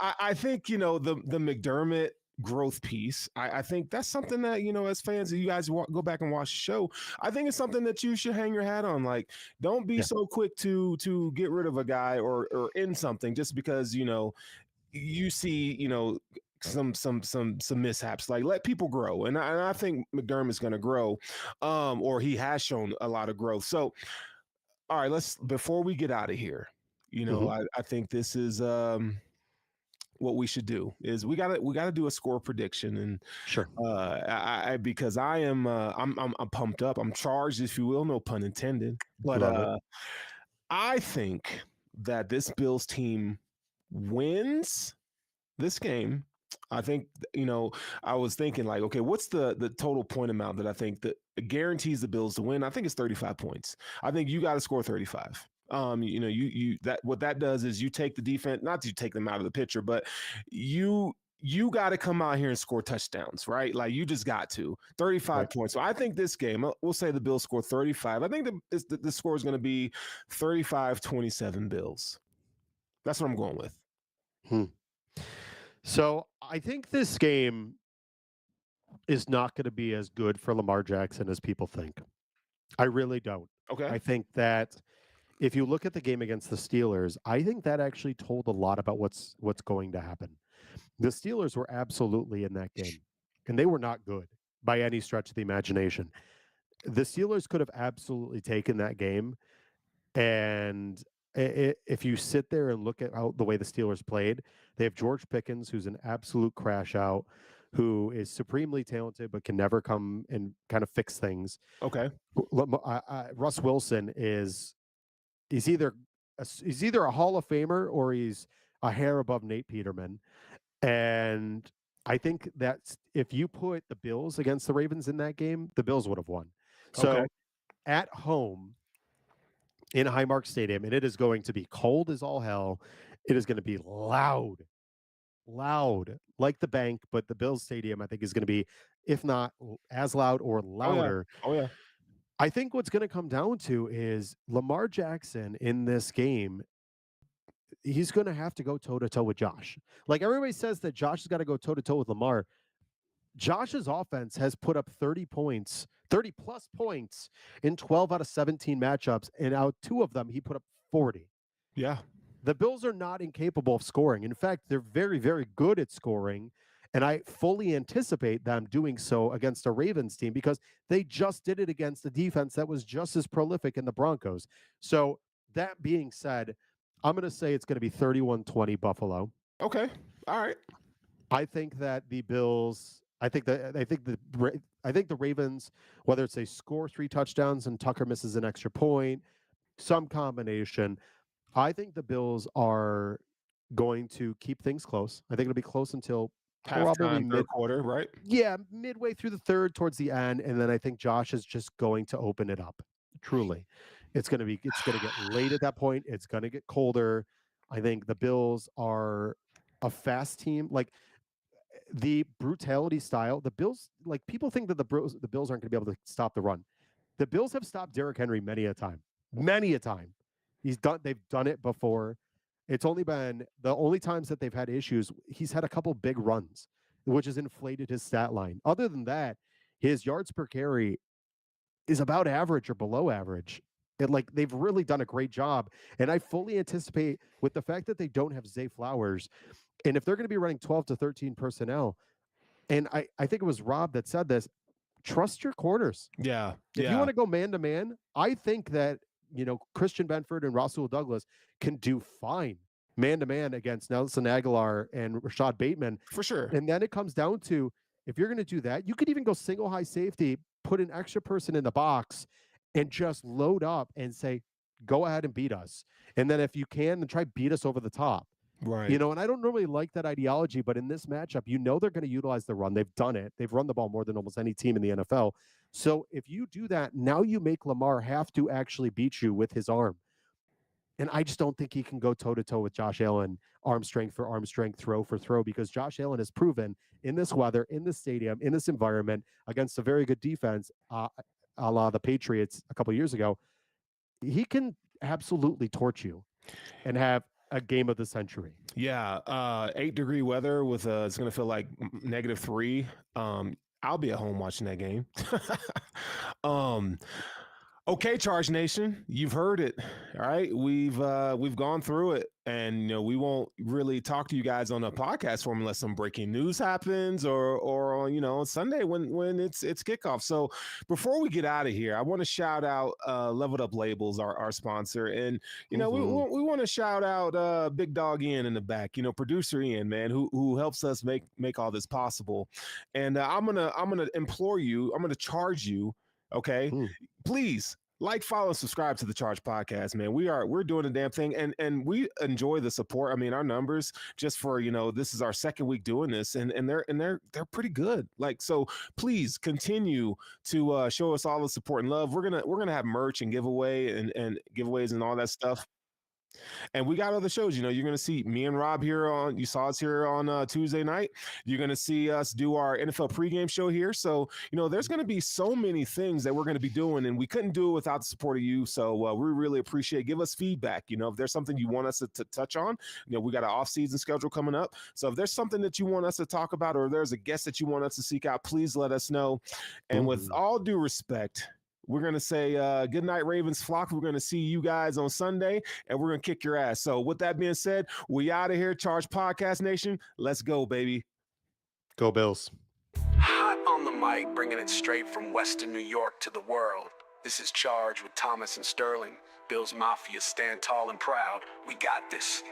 I think, the McDermott growth piece, I think that's something that, as fans, you guys go back and watch the show, I think it's something that you should hang your hat on. Like, don't be so quick to get rid of a guy or end something just because, you see, some mishaps. Like, let people grow, and I think McDermott's going to grow, or he has shown a lot of growth. So, all right, before we get out of here, I think this is what we should do is we gotta do a score prediction, and sure, because I'm pumped up, I'm charged, if you will, no pun intended. But I think that this Bills team wins this game. I think, I was thinking like, okay, what's the total point amount that I think that guarantees the Bills to win? I think it's 35 points. I think you got to score 35. What that does is you take the defense, not that you take them out of the picture, but you got to come out here and score touchdowns, right? Like you just got to 35 points. So I think this game, we'll say the Bills score 35. I think the score is going to be 35-27 Bills. That's what I'm going with. So I think this game is not going to be as good for Lamar Jackson as people think. I really don't. Okay. I think that if you look at the game against the Steelers, I think that actually told a lot about what's going to happen. The Steelers were absolutely in that game, and they were not good by any stretch of the imagination. The Steelers could have absolutely taken that game, and if you sit there and look at the way the Steelers played, they have George Pickens, who's an absolute crash out, who is supremely talented but can never come and kind of fix things. Okay. Russ Wilson he's either a Hall of Famer or he's a hair above Nate Peterman. And I think that if you put the Bills against the Ravens in that game, the Bills would have won. So at home in Highmark Stadium, and it is going to be cold as all hell. It is going to be loud like the bank, but the Bills Stadium, I think, is going to be, if not as loud or louder. Oh yeah. I think what's going to come down to is Lamar Jackson in this game. He's going to have to go toe-to-toe with Josh. Like everybody says that Josh has got to go toe-to-toe with Lamar. Josh's offense has put up 30 plus points in 12 out of 17 matchups, and out 2 of them, he put up 40. Yeah. The Bills are not incapable of scoring. In fact, they're very, very good at scoring, and I fully anticipate them doing so against a Ravens team because they just did it against a defense that was just as prolific in the Broncos. So that being said, I'm going to say it's going to be 31-20 Buffalo. Okay. All right. I think that the Bills. I think the Ravens, whether it's they score 3 touchdowns and Tucker misses an extra point, some combination. I think the Bills are going to keep things close. I think it'll be close until probably Halftime, third quarter, right? midway through the third towards the end, and then I think Josh is just going to open it up. Truly, it's going to get late at that point. It's going to get colder. I think the Bills are a fast team. Like the brutality style, the Bills, like people think that the Bills aren't going to be able to stop the run. The Bills have stopped Derrick Henry many a time. Many a time. They've done it before. It's only been the only times that they've had issues, he's had a couple big runs, which has inflated his stat line. Other than that, his yards per carry is about average or below average. They've really done a great job. And I fully anticipate with the fact that they don't have Zay Flowers, and if they're going to be running 12 to 13 personnel, and I think it was Rob that said this, trust your corners. Yeah. If you want to go man to man, I think that, Christian Benford and Rasul Douglas can do fine man to man against Nelson Aguilar and Rashad Bateman. For sure. And then it comes down to, if you're going to do that, you could even go single high safety, put an extra person in the box and just load up and say, go ahead and beat us. And then if you can, then try beat us over the top. Right. And I don't normally like that ideology, but in this matchup, they're going to utilize the run. They've done it. They've run the ball more than almost any team in the NFL. So if you do that, now you make Lamar have to actually beat you with his arm. And I just don't think he can go toe-to-toe with Josh Allen, arm strength for arm strength, throw for throw, because Josh Allen has proven in this weather, in this stadium, in this environment, against a very good defense, a la the Patriots a couple of years ago, he can absolutely torch you and have a game of the century. Yeah, 8-degree weather with it's going to feel like -3. I'll be at home watching that game. Okay, Charge Nation, you've heard it. All right, we've gone through it, and we won't really talk to you guys on a podcast form unless some breaking news happens, or on Sunday when it's kickoff. So before we get out of here, I want to shout out Leveled Up Labels, our sponsor, and we want to shout out Big Dog Ian in the back, producer Ian, man, who helps us make all this possible. And I'm gonna implore you, I'm gonna charge you. Okay, please follow, and subscribe to the Charge Podcast, man. We're doing the damn thing, and we enjoy the support. I mean, our numbers just for this is our second week doing this, and they're pretty good. So please continue to show us all the support and love. We're gonna have merch and giveaway and giveaways and all that stuff. And we got other shows. You're going to see me and Rob here you saw us here on Tuesday night. You're going to see us do our NFL pregame show here. So, there's going to be so many things that we're going to be doing, and we couldn't do it without the support of you. So we really appreciate, give us feedback. If there's something you want us to touch on, we got an off-season schedule coming up. So if there's something that you want us to talk about, or there's a guest that you want us to seek out, please let us know. And with all due respect, we're going to say good night, Ravens flock. We're going to see you guys on Sunday, and we're going to kick your ass. So with that being said, we out of here. Charge Podcast Nation. Let's go, baby. Go Bills. Hot on the mic, bringing it straight from Western New York to the world. This is Charge with Thomas and Sterling. Bills Mafia, stand tall and proud. We got this.